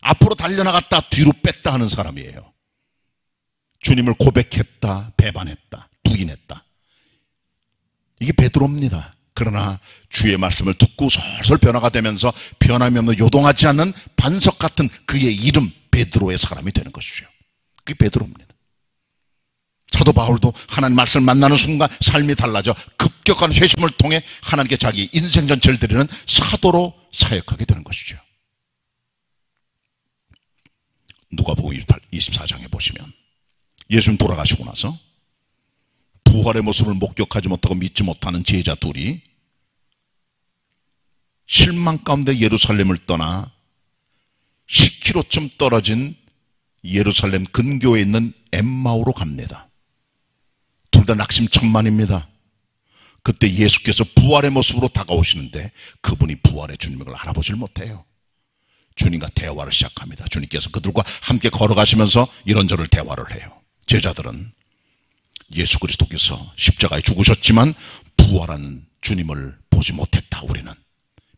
앞으로 달려나갔다 뒤로 뺐다 하는 사람이에요. 주님을 고백했다 배반했다 부인했다. 이게 베드로입니다. 그러나 주의 말씀을 듣고 솔솔 변화가 되면서 변함이 없는 요동하지 않는 반석 같은 그의 이름 베드로의 사람이 되는 것이죠. 그게 베드로입니다. 사도 바울도 하나님 말씀을 만나는 순간 삶이 달라져 급격한 회심을 통해 하나님께 자기 인생 전체를 드리는 사도로 사역하게 되는 것이죠. 누가복음 24장에 보시면 예수님 돌아가시고 나서 부활의 모습을 목격하지 못하고 믿지 못하는 제자 둘이 실망 가운데 예루살렘을 떠나 10km쯤 떨어진 예루살렘 근교에 있는 엠마오로 갑니다. 제자들도 낙심천만입니다. 그때 예수께서 부활의 모습으로 다가오시는데 그분이 부활의 주님을 알아보질 못해요. 주님과 대화를 시작합니다. 주님께서 그들과 함께 걸어가시면서 이런저런 대화를 해요. 제자들은 예수 그리스도께서 십자가에 죽으셨지만 부활한 주님을 보지 못했다. 우리는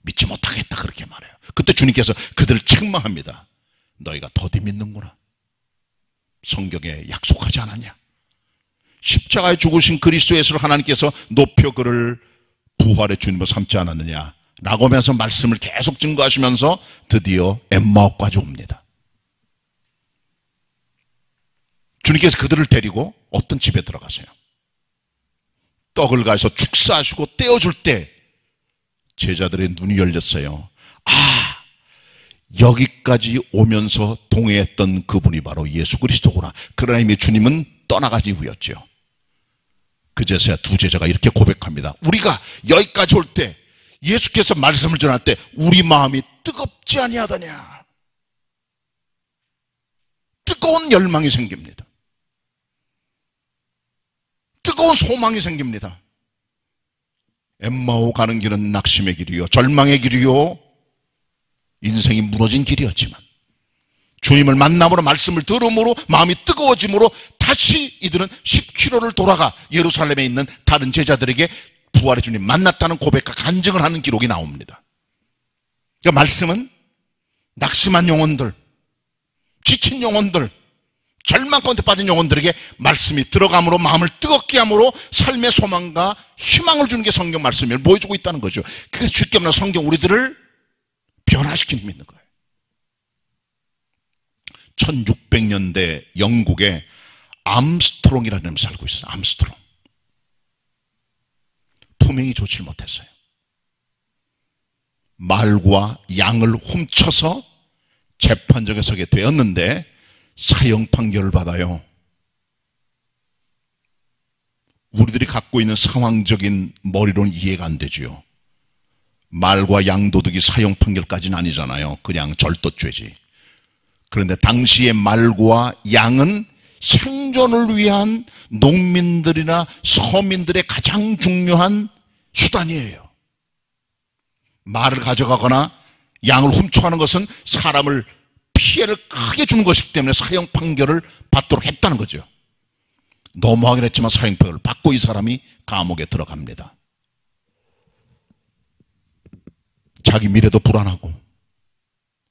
믿지 못하겠다. 그렇게 말해요. 그때 주님께서 그들을 책망합니다. 너희가 더디 믿는구나. 성경에 약속하지 않았냐? 십자가에 죽으신 그리스도 예수를 하나님께서 높여 그를 부활의 주님을 삼지 않았느냐 라고 하면서 말씀을 계속 증거하시면서 드디어 엠마오까지 옵니다. 주님께서 그들을 데리고 어떤 집에 들어가세요. 떡을 가서 축사하시고 떼어줄 때 제자들의 눈이 열렸어요. 아, 여기까지 오면서 동행했던 그분이 바로 예수 그리스도구나. 그러나 이미 주님은 떠나가지 이후였죠. 그제서야 두 제자가 이렇게 고백합니다. 우리가 여기까지 올 때 예수께서 말씀을 전할 때 우리 마음이 뜨겁지 아니하더냐. 뜨거운 열망이 생깁니다. 뜨거운 소망이 생깁니다. 엠마오 가는 길은 낙심의 길이요 절망의 길이요 인생이 무너진 길이었지만 주님을 만남으로 말씀을 들음으로 마음이 뜨거워짐으로 다시 이들은 10km를 돌아가 예루살렘에 있는 다른 제자들에게 부활의 주님 만났다는 고백과 간증을 하는 기록이 나옵니다. 그러니까 말씀은 낙심한 영혼들, 지친 영혼들, 절망 가운데 빠진 영혼들에게 말씀이 들어감으로 마음을 뜨겁게 함으로 삶의 소망과 희망을 주는 게 성경 말씀을 보여주고 있다는 거죠. 그래서 주께 없는 성경 우리들을 변화시키는 힘이 있는 거예요. 1600년대 영국에 암스트롱이라는 사람이 살고 있어요. 암스트롱. 품행이 좋지 못했어요. 말과 양을 훔쳐서 재판정에 서게 되었는데 사형 판결을 받아요. 우리들이 갖고 있는 상황적인 머리로는 이해가 안 되죠. 말과 양도둑이 사형 판결까지는 아니잖아요. 그냥 절도죄지. 그런데 당시의 말과 양은 생존을 위한 농민들이나 서민들의 가장 중요한 수단이에요. 말을 가져가거나 양을 훔쳐가는 것은 사람을 피해를 크게 주는 것이기 때문에 사형 판결을 받도록 했다는 거죠. 너무하긴 했지만 사형 판결을 받고 이 사람이 감옥에 들어갑니다. 자기 미래도 불안하고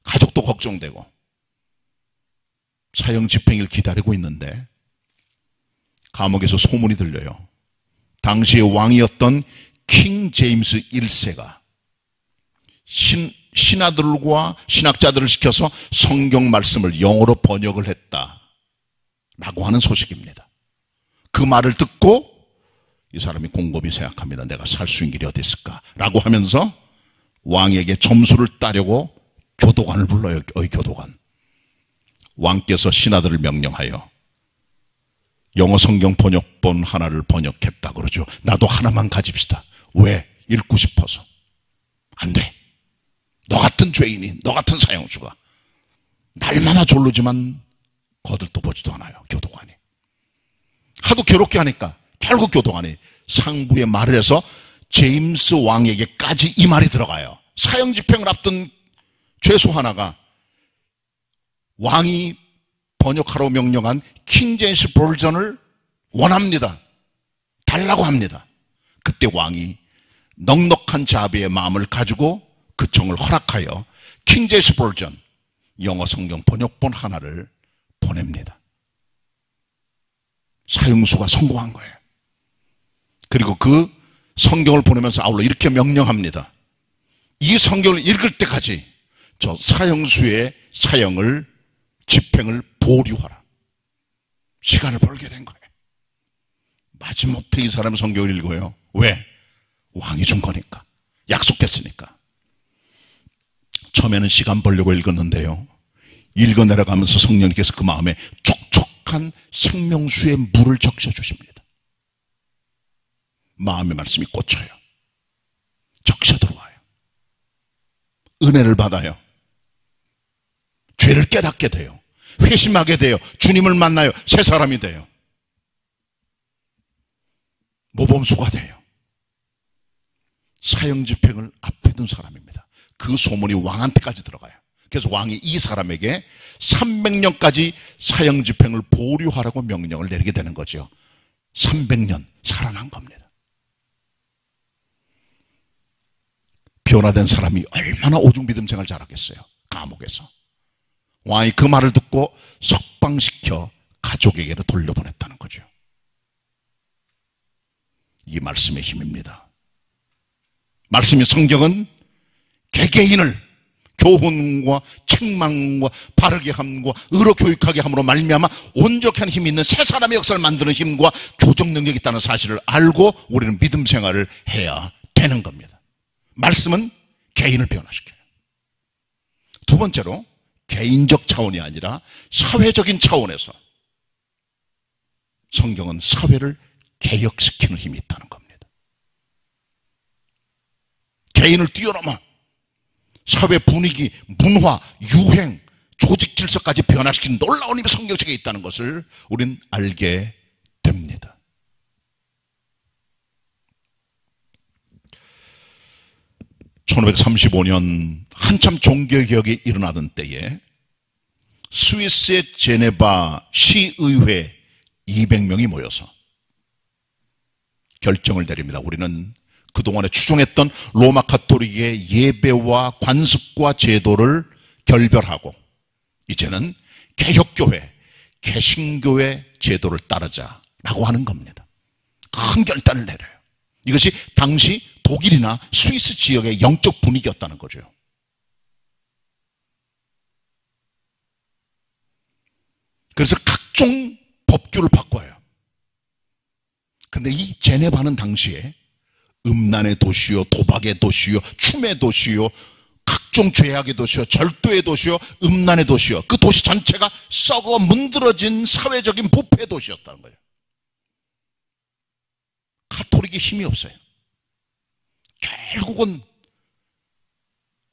가족도 걱정되고 사형 집행을 기다리고 있는데 감옥에서 소문이 들려요. 당시의 왕이었던 킹 제임스 1세가 신하들과 신학자들을 시켜서 성경 말씀을 영어로 번역을 했다라고 하는 소식입니다. 그 말을 듣고 이 사람이 곰곰이 생각합니다. 내가 살 수 있는 길이 어디 있을까? 라고 하면서 왕에게 점수를 따려고 교도관을 불러요. 교도관. 왕께서 신하들을 명령하여 영어 성경 번역본 하나를 번역했다 그러죠. 나도 하나만 가집시다. 왜? 읽고 싶어서. 안 돼. 너 같은 죄인이, 너 같은 사형수가 날마다 졸르지만 거들떠보지도 않아요. 교도관이. 하도 괴롭게 하니까 결국 교도관이 상부에 말을 해서 제임스 왕에게까지 이 말이 들어가요. 사형 집행을 앞둔 죄수 하나가 왕이 번역하라고 명령한 킹 제임스 버전을 원합니다. 달라고 합니다. 그때 왕이 넉넉한 자비의 마음을 가지고 그 청을 허락하여 킹 제임스 버전 영어 성경 번역본 하나를 보냅니다. 사형수가 성공한 거예요. 그리고 그 성경을 보내면서 아울러 이렇게 명령합니다. 이 성경을 읽을 때까지 저 사형수의 사형을 집행을 보류하라. 시간을 벌게 된 거예요. 마지못해 이 사람은 성경을 읽어요. 왜? 왕이 준 거니까. 약속했으니까. 처음에는 시간 벌려고 읽었는데요. 읽어 내려가면서 성령님께서 그 마음에 촉촉한 생명수의 물을 적셔주십니다. 마음의 말씀이 꽂혀요. 적셔 들어와요. 은혜를 받아요. 죄를 깨닫게 돼요. 회심하게 돼요. 주님을 만나요. 새 사람이 돼요. 모범수가 돼요. 사형집행을 앞에 둔 사람입니다. 그 소문이 왕한테까지 들어가요. 그래서 왕이 이 사람에게 300년까지 사형집행을 보류하라고 명령을 내리게 되는 거죠. 300년 살아난 겁니다. 변화된 사람이 얼마나 오중믿음생활 잘하겠어요. 감옥에서. 왕이 그 말을 듣고 석방시켜 가족에게로 돌려보냈다는 거죠. 이 말씀의 힘입니다. 말씀의 성경은 개개인을 교훈과 책망과 바르게 함과 의로 교육하게 함으로 말미암아 온전한 힘이 있는 새 사람의 역사를 만드는 힘과 교정 능력이 있다는 사실을 알고 우리는 믿음 생활을 해야 되는 겁니다. 말씀은 개인을 변화시켜요. 두 번째로 개인적 차원이 아니라 사회적인 차원에서 성경은 사회를 개혁시키는 힘이 있다는 겁니다. 개인을 뛰어넘어 사회 분위기, 문화, 유행, 조직 질서까지 변화시키는 놀라운 힘이 성경책에 있다는 것을 우린 알게 됩니다. (1935년) 한참 종교개혁이 일어나던 때에 스위스의 제네바 시의회 200명이 모여서 결정을 내립니다. 우리는 그동안에 추종했던 로마 가톨릭의 예배와 관습과 제도를 결별하고 이제는 개혁교회, 개신교회 제도를 따르자라고 하는 겁니다. 큰 결단을 내려요. 이것이 당시 독일이나 스위스 지역의 영적 분위기였다는 거죠. 그래서 각종 법규를 바꿔요. 근데 이 제네바는 당시에 음란의 도시요, 도박의 도시요, 춤의 도시요, 각종 죄악의 도시요, 절도의 도시요, 음란의 도시요. 그 도시 전체가 썩어 문드러진 사회적인 부패 도시였다는 거예요. 가톨릭이 힘이 없어요. 결국은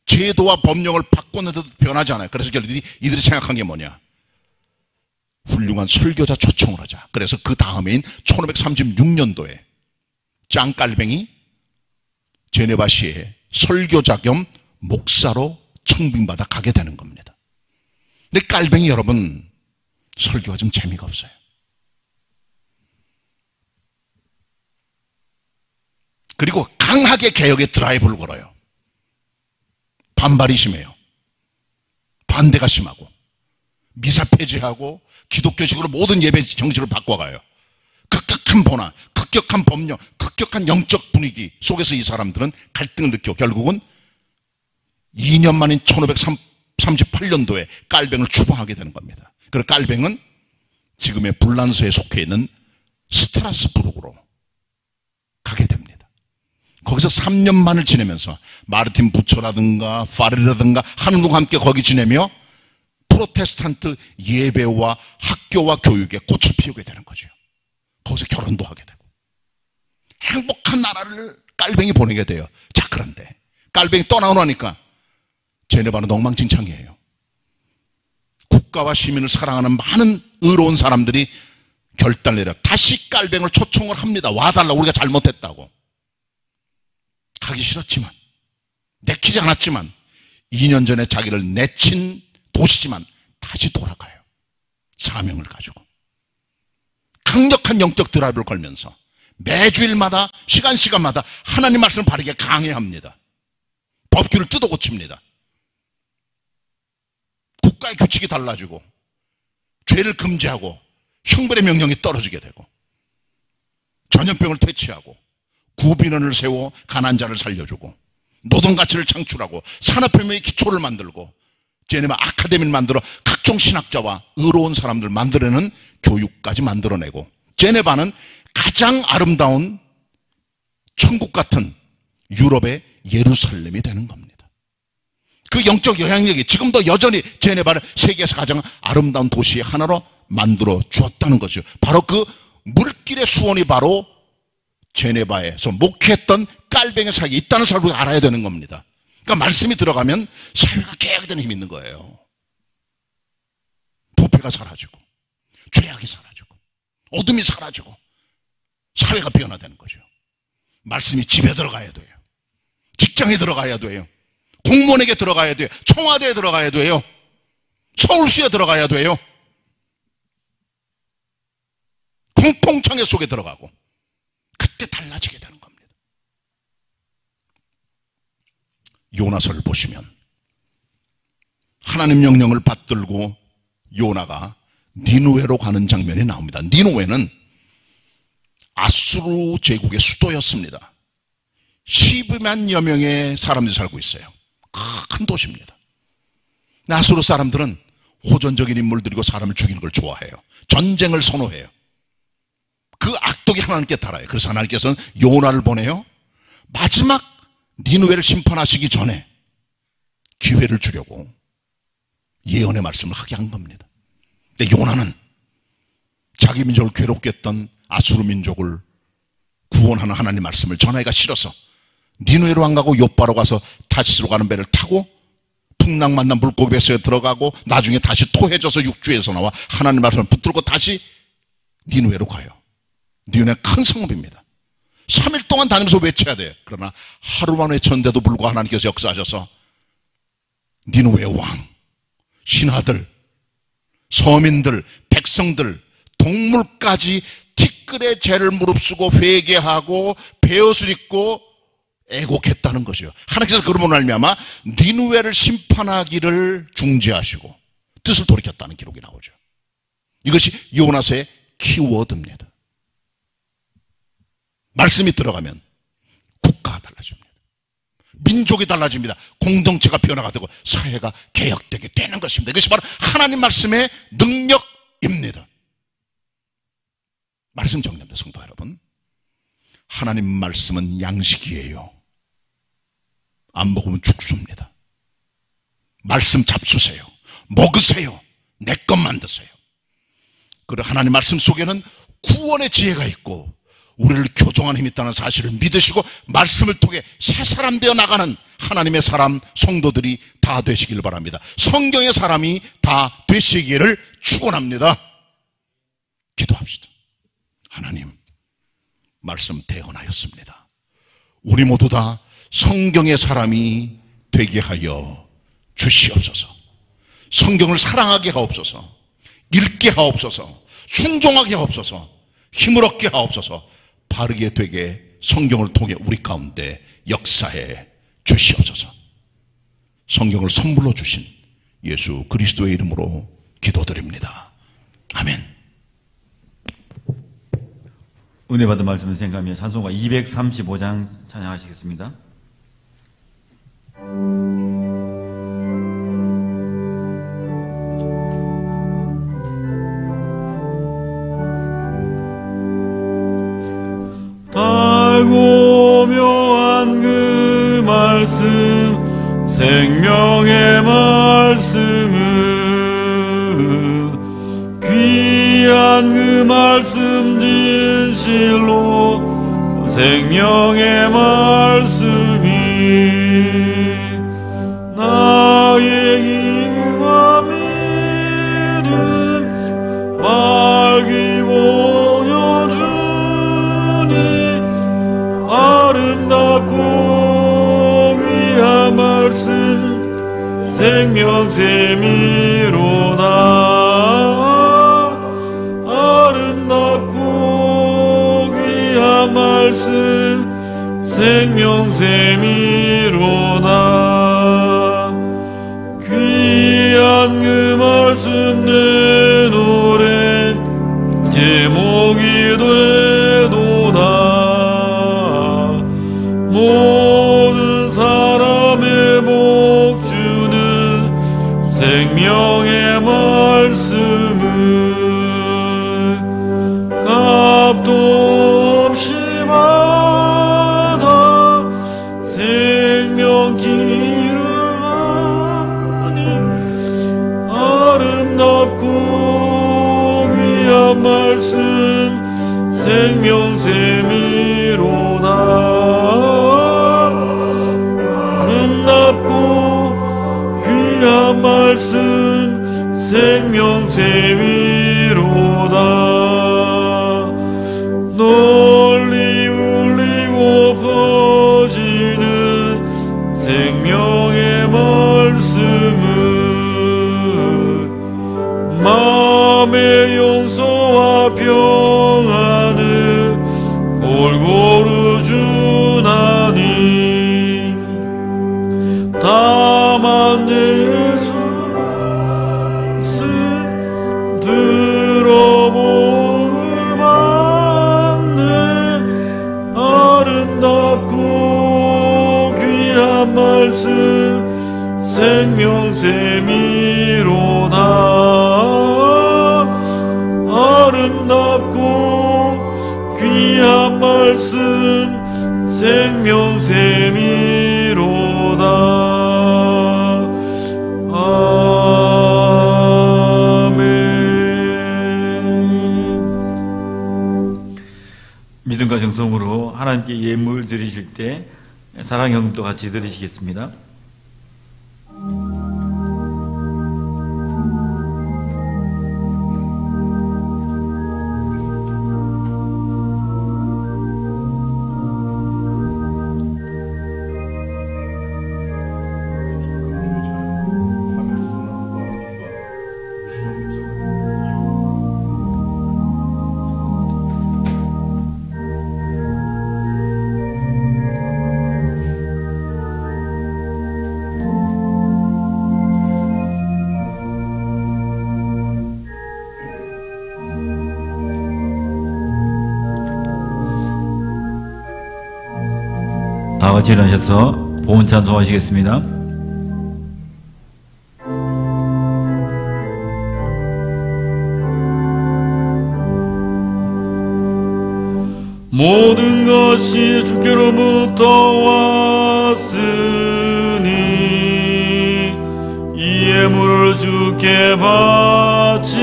제도와 법령을 바꿨는데도 변하지 않아요. 그래서 결국 이들이 생각한 게 뭐냐? 훌륭한 설교자 초청을 하자. 그래서 그 다음에인 1536년도에 짱 깔뱅이 제네바시에 설교자 겸 목사로 청빙받아 가게 되는 겁니다. 근데 깔뱅이 여러분, 설교가 좀 재미가 없어요. 그리고 강하게 개혁의 드라이브를 걸어요. 반발이 심해요. 반대가 심하고 미사 폐지하고 기독교식으로 모든 예배 형식을 바꿔가요. 급격한 본화, 급격한 법령, 급격한 영적 분위기 속에서 이 사람들은 갈등을 느끼고 결국은 2년 만인 1538년도에 깔뱅을 추방하게 되는 겁니다. 그리고 깔뱅은 지금의 불란서에 속해 있는 스트라스부르크로 가게 됩니다. 거기서 3년만을 지내면서 마르틴 부처라든가 파레라든가 하는동과 함께 거기 지내며 프로테스탄트 예배와 학교와 교육에 꽃을 피우게 되는 거죠. 거기서 결혼도 하게 되고 행복한 나라를 깔뱅이 보내게 돼요. 자, 그런데 깔뱅이 떠나오니까 제네바는 엉망진창이에요. 국가와 시민을 사랑하는 많은 의로운 사람들이 결단을 내려 다시 깔뱅을 초청을 합니다. 와달라, 우리가 잘못했다고. 가기 싫었지만, 내키지 않았지만 2년 전에 자기를 내친 도시지만 다시 돌아가요. 사명을 가지고 강력한 영적 드라이브를 걸면서 매주일마다 시간마다 하나님 말씀을 바르게 강해합니다. 법규를 뜯어 고칩니다. 국가의 규칙이 달라지고 죄를 금지하고 형벌의 명령이 떨어지게 되고 전염병을 퇴치하고 구빈원을 세워 가난한 자를 살려주고 노동가치를 창출하고 산업혁명의 기초를 만들고 제네바 아카데미를 만들어 각종 신학자와 의로운 사람들 만들어내는 교육까지 만들어내고 제네바는 가장 아름다운 천국 같은 유럽의 예루살렘이 되는 겁니다. 그 영적 영향력이 지금도 여전히 제네바를 세계에서 가장 아름다운 도시의 하나로 만들어 주었다는 거죠. 바로 그 물길의 수원이 바로 제네바에서 목회했던 깔뱅의 사역이 있다는 사실을 우리가 알아야 되는 겁니다. 그러니까 말씀이 들어가면 사회가 개혁되는 힘이 있는 거예요. 부패가 사라지고 죄악이 사라지고 어둠이 사라지고 사회가 변화되는 거죠. 말씀이 집에 들어가야 돼요. 직장에 들어가야 돼요. 공무원에게 들어가야 돼요. 청와대에 들어가야 돼요. 서울시에 들어가야 돼요. 공통창회 속에 들어가고 그때 달라지게 되는 겁니다. 요나서를 보시면 하나님 명령을 받들고 요나가 니누웨로 가는 장면이 나옵니다. 니누웨는 아수르 제국의 수도였습니다. 12만여 명의 사람들이 살고 있어요. 큰 도시입니다. 아수르 사람들은 호전적인 인물들이고 사람을 죽이는 걸 좋아해요. 전쟁을 선호해요. 그 악독이 하나님께 달아요. 그래서 하나님께서는 요나를 보내요. 마지막 니누웨를 심판하시기 전에 기회를 주려고 예언의 말씀을 하게 한 겁니다. 근데 요나는 자기 민족을 괴롭게 했던 아수르 민족을 구원하는 하나님 말씀을 전하기가 싫어서 니누웨로 안 가고 요바로 가서 타시스로 가는 배를 타고 풍랑 만난 물고기 뱃속에 들어가고 나중에 다시 토해져서 육지에서 나와 하나님 말씀을 붙들고 다시 니누웨로 가요. 니누웨는 큰 성읍입니다. 3일 동안 다니면서 외쳐야 돼요. 그러나 하루만 외쳤는데도 불구하고 하나님께서 역사하셔서 니누웨 왕, 신하들, 서민들, 백성들, 동물까지 티끌의 죄를 무릅쓰고 회개하고 베옷을 입고 애곡했다는 것이요. 하나님께서 그러므로 말미암아 니누웨를 심판하기를 중지하시고 뜻을 돌이켰다는 기록이 나오죠. 이것이 요나서의 키워드입니다. 말씀이 들어가면 국가가 달라집니다. 민족이 달라집니다. 공동체가 변화가 되고 사회가 개혁되게 되는 것입니다. 이것이 바로 하나님 말씀의 능력입니다. 말씀 정리합니다. 성도 여러분, 하나님 말씀은 양식이에요. 안 먹으면 죽습니다. 말씀 잡수세요. 먹으세요. 내 것만 드세요. 그리고 하나님 말씀 속에는 구원의 지혜가 있고 우리를 교정하는 힘이 있다는 사실을 믿으시고 말씀을 통해 새 사람 되어 나가는 하나님의 사람 성도들이 다 되시길 바랍니다. 성경의 사람이 다 되시기를 축원합니다. 기도합시다. 하나님, 말씀 대언하였습니다. 우리 모두 다 성경의 사람이 되게 하여 주시옵소서. 성경을 사랑하게 하옵소서. 읽게 하옵소서. 순종하게 하옵소서. 힘을 얻게 하옵소서. 바르게 되게 성경을 통해 우리 가운데 역사해 주시옵소서. 성경을 선물로 주신 예수 그리스도의 이름으로 기도드립니다. 아멘. 은혜 받은 말씀을 생각하며 찬송가 235장 찬양하시겠습니다. 달고 묘한 그 말씀 생명의 말씀은 귀한 그 말씀 진실로 생명의 말씀이 나의 기와 믿음 밝히 보여주니 아름답고 귀한 말씀 생명샘이로다. 아름답고 귀한 말씀 생명샘이로다. 귀한 그 말씀 내 노래 제목이 되도다. 모든 사람의 복 주는 생명의 말씀은 값도 없이 받아 생명길을 하니 아름답고 귀한 말씀 생명샘이로다. 아름답고 귀한 말씀 생명샘이로다. 아름답고 귀한 말씀 생명샘이로다. 아멘. 믿음과 정성으로 하나님께 예물 드리실 때 사랑연금도 같이 드리시겠습니다. 다 같이 일어나셔서 보훈 찬송하시겠습니다. 모든 것이 주께로부터 왔으니 이 예물을 주께 바치나이다.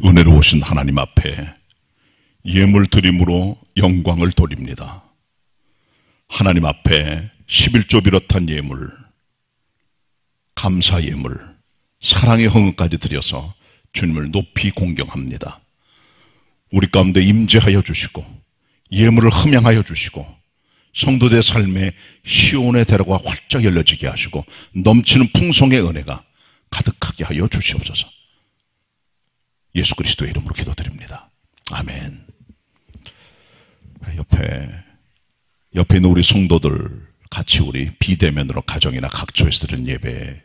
은혜로우신 하나님 앞에 예물 드림으로 영광을 돌립니다. 하나님 앞에 11조 비롯한 예물, 감사 예물, 사랑의 헌금까지 드려서 주님을 높이 공경합니다. 우리 가운데 임재하여 주시고 예물을 흠양하여 주시고 성도들의 삶에 시온의 대로가 활짝 열려지게 하시고 넘치는 풍성의 은혜가 가득하게 하여 주시옵소서. 예수 그리스도의 이름으로 기도드립니다. 아멘. 옆에 있는 우리 성도들 같이 우리 비대면으로 가정이나 각처에서 드리는 예배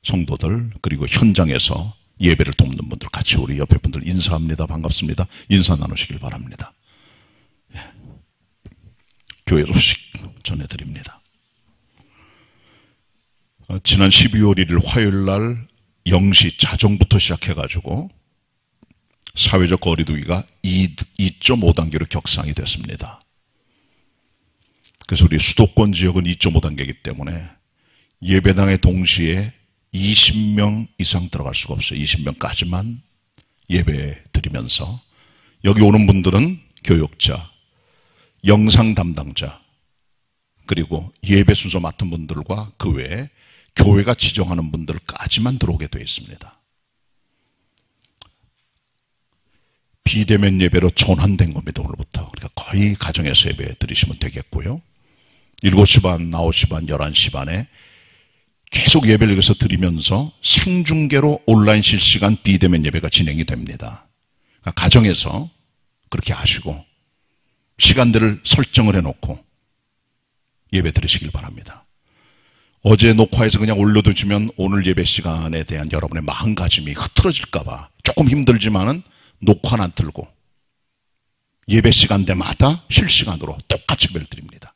성도들 그리고 현장에서 예배를 돕는 분들 같이 우리 옆에 분들 인사합니다. 반갑습니다. 인사 나누시길 바랍니다. 교회 소식 전해드립니다. 지난 12월 1일 화요일 날 0시 자정부터 시작해가지고 사회적 거리두기가 2.5단계로 격상이 됐습니다. 그래서 우리 수도권 지역은 2.5단계이기 때문에 예배당에 동시에 20명 이상 들어갈 수가 없어요. 20명까지만 예배 드리면서 여기 오는 분들은 교역자, 영상 담당자, 그리고 예배 순서 맡은 분들과 그 외에 교회가 지정하는 분들까지만 들어오게 되어 있습니다. 비대면 예배로 전환된 겁니다. 오늘부터. 그러니까 거의 가정에서 예배 드리시면 되겠고요. 7시 반, 9시 반, 11시 반에 계속 예배를 여기서 드리면서 생중계로 온라인 실시간 비대면 예배가 진행이 됩니다. 그러니까 가정에서 그렇게 하시고 시간들을 설정을 해놓고 예배 드리시길 바랍니다. 어제 녹화해서 그냥 올려두시면 오늘 예배 시간에 대한 여러분의 마음가짐이 흐트러질까봐 조금 힘들지만은 녹화는 안 틀고 예배 시간대마다 실시간으로 똑같이 예배를 드립니다.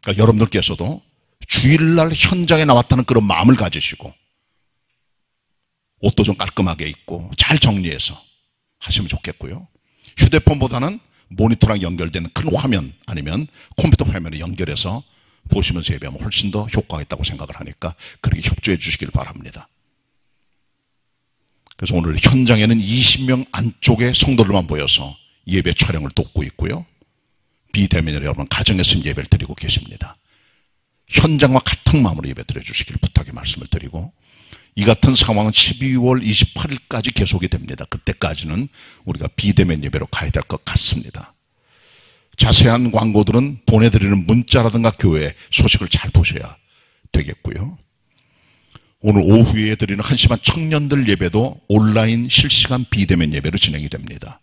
그러니까 여러분들께서도 주일날 현장에 나왔다는 그런 마음을 가지시고 옷도 좀 깔끔하게 입고 잘 정리해서 하시면 좋겠고요. 휴대폰보다는 모니터랑 연결되는 큰 화면 아니면 컴퓨터 화면에 연결해서 보시면서 예배하면 훨씬 더 효과가 있다고 생각을 하니까 그렇게 협조해 주시길 바랍니다. 그래서 오늘 현장에는 20명 안쪽에 성도들만 모여서 예배 촬영을 돕고 있고요. 비대면으로 여러분 가정에서 예배를 드리고 계십니다. 현장과 같은 마음으로 예배 드려주시길 부탁의 말씀을 드리고 이 같은 상황은 12월 28일까지 계속이 됩니다. 그때까지는 우리가 비대면 예배로 가야 될 것 같습니다. 자세한 광고들은 보내드리는 문자라든가 교회 소식을 잘 보셔야 되겠고요. 오늘 오후에 드리는 1시 반 청년들 예배도 온라인 실시간 비대면 예배로 진행이 됩니다.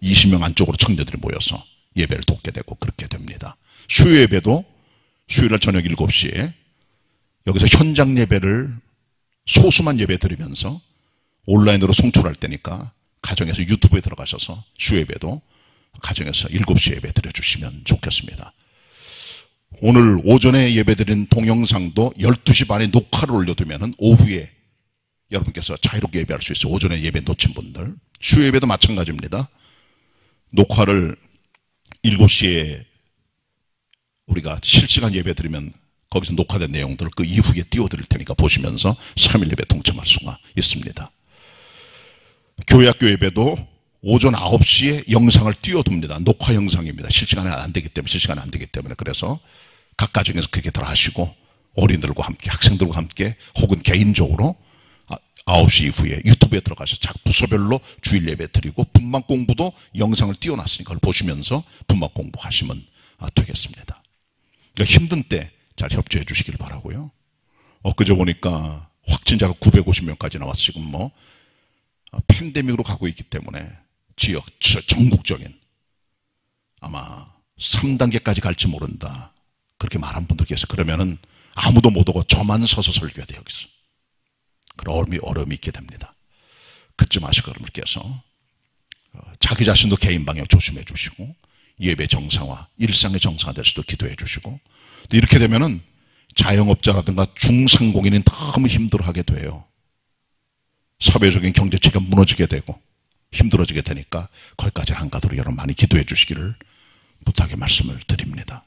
20명 안쪽으로 청년들이 모여서 예배를 돕게 되고 그렇게 됩니다. 수요 예배도 수요일 저녁 7시에 여기서 현장 예배를 소수만 예배 드리면서 온라인으로 송출할 때니까 가정에서 유튜브에 들어가셔서 수요 예배도 가정에서 7시에 예배 드려주시면 좋겠습니다. 오늘 오전에 예배드린 동영상도 12시 반에 녹화를 올려두면 오후에 여러분께서 자유롭게 예배할 수 있어요. 오전에 예배 놓친 분들. 수요 예배도 마찬가지입니다. 녹화를 7시에 우리가 실시간 예배 드리면 거기서 녹화된 내용들을 그 이후에 띄워드릴 테니까 보시면서 3일 예배 동참할 수가 있습니다. 교회 학교 예배도 오전 9시에 영상을 띄워둡니다. 녹화 영상입니다. 실시간에 안 되기 때문에. 그래서 각 가정에서 그렇게들 하시고 어린들과 함께, 학생들과 함께 혹은 개인적으로 9시 이후에 유튜브에 들어가서 각 부서별로 주일 예배 드리고 분만 공부도 영상을 띄워놨으니까 그걸 보시면서 분만 공부하시면 되겠습니다. 그러니까 힘든 때 잘 협조해 주시길 바라고요. 엊그제 보니까 확진자가 950명까지 나와서 지금 팬데믹으로 가고 있기 때문에 지역, 전국적인 아마 3단계까지 갈지 모른다. 그렇게 말한 분들 계세요. 그러면은 아무도 못 오고 저만 서서 설교해야 돼요, 여기서. 그런 어려움이 있게 됩니다. 그쯤 하시고 여러분께서 자기 자신도 개인 방역 조심해 주시고 예배 정상화, 일상의 정상화 될 수도 기도해 주시고 또 이렇게 되면은 자영업자라든가 중상공인은 너무 힘들어하게 돼요. 사회적인 경제체가 무너지게 되고 힘들어지게 되니까 거기까지 안 가도록 여러분 많이 기도해 주시기를 부탁의 말씀을 드립니다.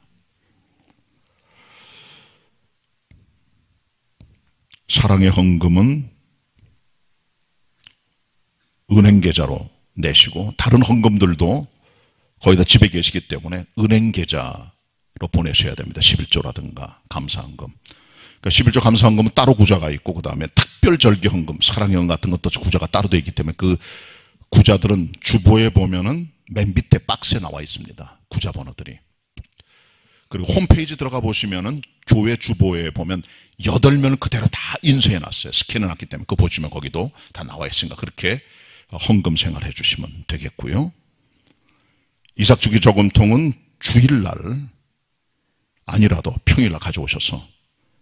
사랑의 헌금은 은행계좌로 내시고 다른 헌금들도 거의 다 집에 계시기 때문에 은행계좌로 보내셔야 됩니다. 11조라든가 감사헌금. 그러니까 11조 감사헌금은 따로 구좌가 있고 그 다음에 특별절기헌금, 사랑헌금 같은 것도 구좌가 따로 되어 있기 때문에 그 구좌들은 주보에 보면은 맨 밑에 박스에 나와 있습니다. 구좌 번호들이. 그리고 홈페이지 들어가 보시면은 교회 주보에 보면 8면을 그대로 다 인쇄해 놨어요. 스캔해 놨기 때문에 그거 보시면 거기도 다 나와 있으니까 그렇게 헌금 생활해 주시면 되겠고요. 이삭주기 저금통은 주일날 아니라도 평일날 가져오셔서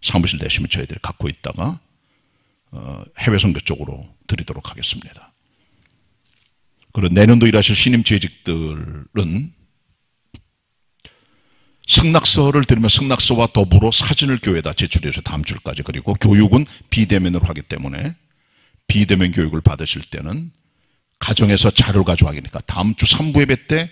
사무실 내시면 저희들이 갖고 있다가 해외 선교 쪽으로 드리도록 하겠습니다. 그리고 내년도 일하실 신임 재직들은 승낙서를 드리면 승낙서와 더불어 사진을 교회에다 제출해서 다음 주까지, 그리고 교육은 비대면으로 하기 때문에 비대면 교육을 받으실 때는 가정에서 자료를 가져가니까 다음 주 3부 예배 때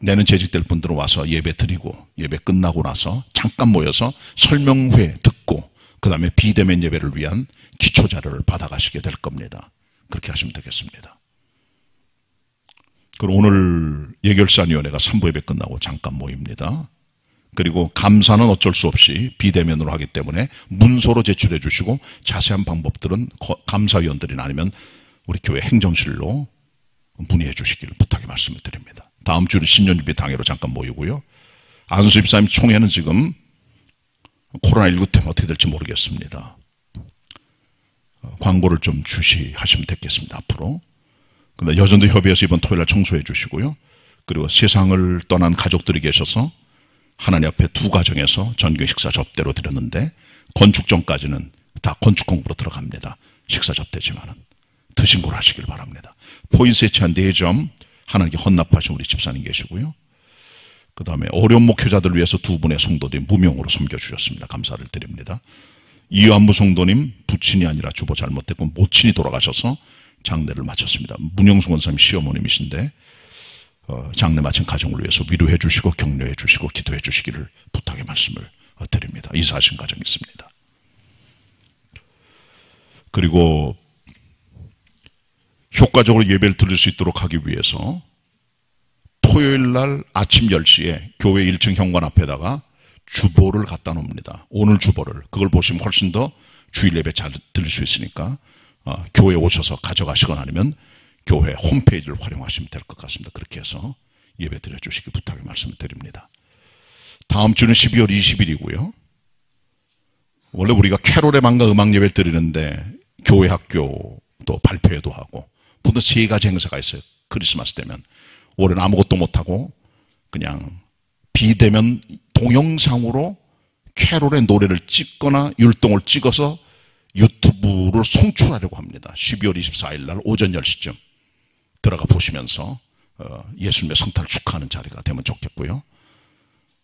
내는 재직될 분들은 와서 예배 드리고 예배 끝나고 나서 잠깐 모여서 설명회 듣고 그 다음에 비대면 예배를 위한 기초 자료를 받아가시게 될 겁니다. 그렇게 하시면 되겠습니다. 그리고 오늘 예결산위원회가 3부 예배 끝나고 잠깐 모입니다. 그리고 감사는 어쩔 수 없이 비대면으로 하기 때문에 문서로 제출해 주시고 자세한 방법들은 감사위원들이나 아니면 우리 교회 행정실로 문의해 주시기를 부탁의 말씀을 드립니다. 다음 주는 신년준비 당회로 잠깐 모이고요. 안수 집사님 총회는 지금 코로나19 때문에 어떻게 될지 모르겠습니다. 광고를 좀 주시하시면 되겠습니다. 앞으로. 근데 여전도 협의해서 이번 토요일 날 청소해 주시고요. 그리고 세상을 떠난 가족들이 계셔서 하나님 앞에 두 가정에서 전교 식사 접대로 드렸는데 건축 전까지는 다 건축 공부로 들어갑니다. 식사 접대지만은 드신 걸 하시길 바랍니다. 포인트에 취한 4점 하나님께 헌납하신 우리 집사님 계시고요. 그 다음에 어려운 목회자들을 위해서 2분의 성도들이 무명으로 섬겨주셨습니다. 감사를 드립니다. 이완무 성도님 부친이 아니라 주보 잘못됐고 모친이 돌아가셔서 장례를 마쳤습니다. 문영수 권사님 시어머님이신데 장례 마친 가정을 위해서 위로해 주시고 격려해 주시고 기도해 주시기를 부탁의 말씀을 드립니다. 이사하신 가정이 있습니다. 그리고 효과적으로 예배를 드릴 수 있도록 하기 위해서 토요일 날 아침 10시에 교회 1층 현관 앞에다가 주보를 갖다 놓습니다. 오늘 주보를. 그걸 보시면 훨씬 더 주일 예배 잘 드릴 수 있으니까 교회에 오셔서 가져가시거나 아니면 교회 홈페이지를 활용하시면 될 것 같습니다. 그렇게 해서 예배 드려주시기 부탁의 말씀을 드립니다. 다음 주는 12월 20일이고요. 원래 우리가 캐롤의 방과 음악 예배를 드리는데 교회 학교도 발표회도 하고 모든 3가지 행사가 있어요. 크리스마스 되면. 올해는 아무것도 못하고 그냥 비대면 동영상으로 캐롤의 노래를 찍거나 율동을 찍어서 유튜브를 송출하려고 합니다. 12월 24일 날 오전 10시쯤 들어가 보시면서 예수님의 성탄을 축하하는 자리가 되면 좋겠고요.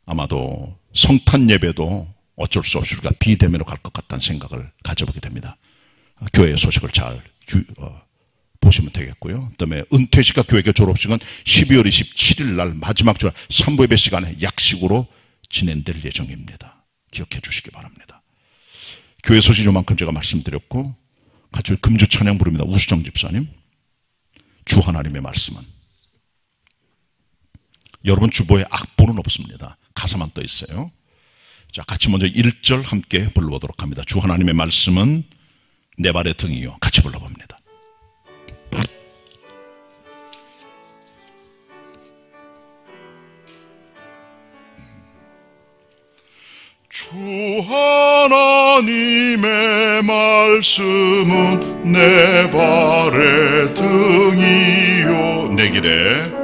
아마도 성탄 예배도 어쩔 수 없이 우리가 비대면으로 갈 것 같다는 생각을 가져보게 됩니다. 교회의 소식을 잘 보시면 되겠고요. 그다음에 은퇴식과 교회교 졸업식은 12월 27일 날 마지막 주일 산부 예배 시간에 약식으로 진행될 예정입니다. 기억해 주시기 바랍니다. 교회 소식 요만큼 제가 말씀드렸고, 같이 금주 찬양 부릅니다. 우수정 집사님. 주 하나님의 말씀은, 여러분 주보에 악보는 없습니다. 가사만 떠 있어요. 자, 같이 먼저 1절 함께 불러보도록 합니다. 주 하나님의 말씀은 내 발의 등이요. 같이 불러봅니다. 주 하나님의 말씀은 내 발의 등이요. 내 길에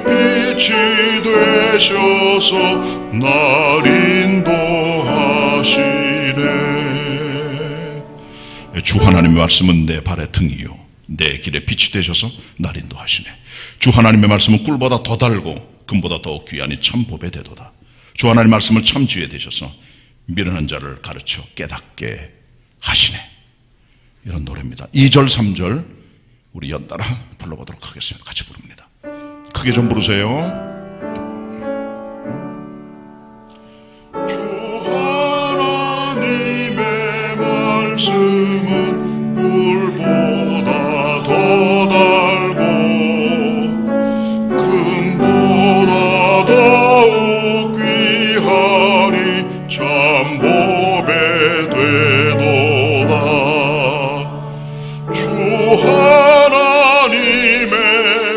빛이 되셔서 날 인도하시네. 주 하나님의 말씀은 내 발의 등이요. 내 길에 빛이 되셔서 날 인도하시네. 주 하나님의 말씀은 꿀보다 더 달고 금보다 더욱 귀하니 참 법에 되도다. 주 하나님의 말씀을 참 지혜 되셔서 미련한 자를 가르쳐 깨닫게 하시네. 이런 노래입니다. 2절 3절 우리 연달아 불러보도록 하겠습니다. 같이 부릅니다. 크게 좀 부르세요. 주 하나님의 말씀은 꿀보다 더 달고 금보다 더욱 귀하니 참 법에 되도다. 주 하나님의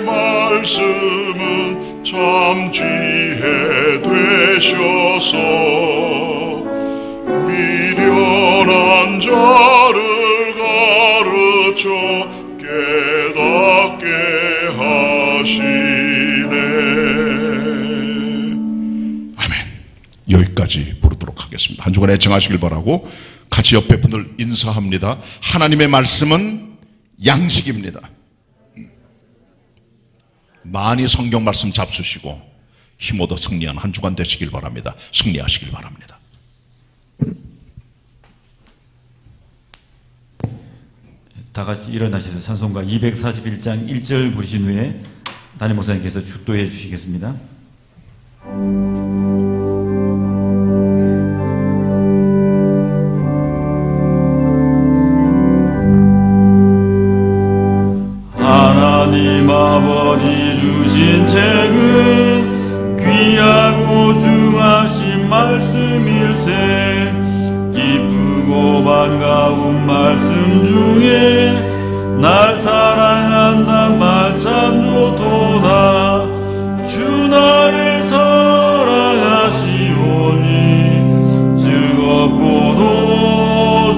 말씀은 참 지혜 되셔서 미련한 자를 가르쳐 깨닫게 하시네. 아멘. 여기까지 부르도록 하겠습니다. 한 주간 애청하시길 바라고 같이 옆에 분들 인사합니다. 하나님의 말씀은 양식입니다. 많이 성경 말씀 잡수시고 힘 얻어 승리한 한 주간 되시길 바랍니다. 승리하시길 바랍니다. 다 같이 일어나셔서 찬송가 241장 1절 부르신 후에 담임 목사님께서 축도해 주시겠습니다. 하나님 아버지 주신 책은 귀하고 중하신 말씀일세. 기쁘고 반가운 말씀 중에 날 사랑한단 말 참 좋도다. 주 나를 사랑하시오니 즐겁고도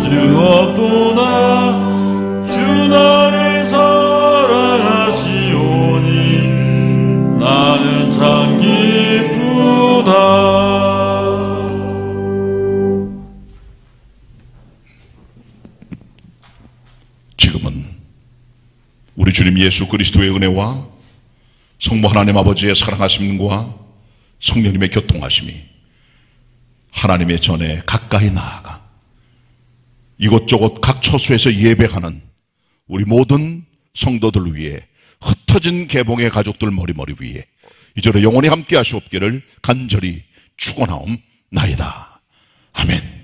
즐겁도다. 주 나를 사랑하시오니 나는 참 기쁘다. 우리 주님 예수 그리스도의 은혜와 성부 하나님 아버지의 사랑하심과 성령님의 교통하심이 하나님의 전에 가까이 나아가 이곳저곳 각 처소에서 예배하는 우리 모든 성도들 위해 흩어진 개봉의 가족들 머리머리 위에 이제로 영원히 함께 하시옵기를 간절히 축원하옵나이다. 아멘.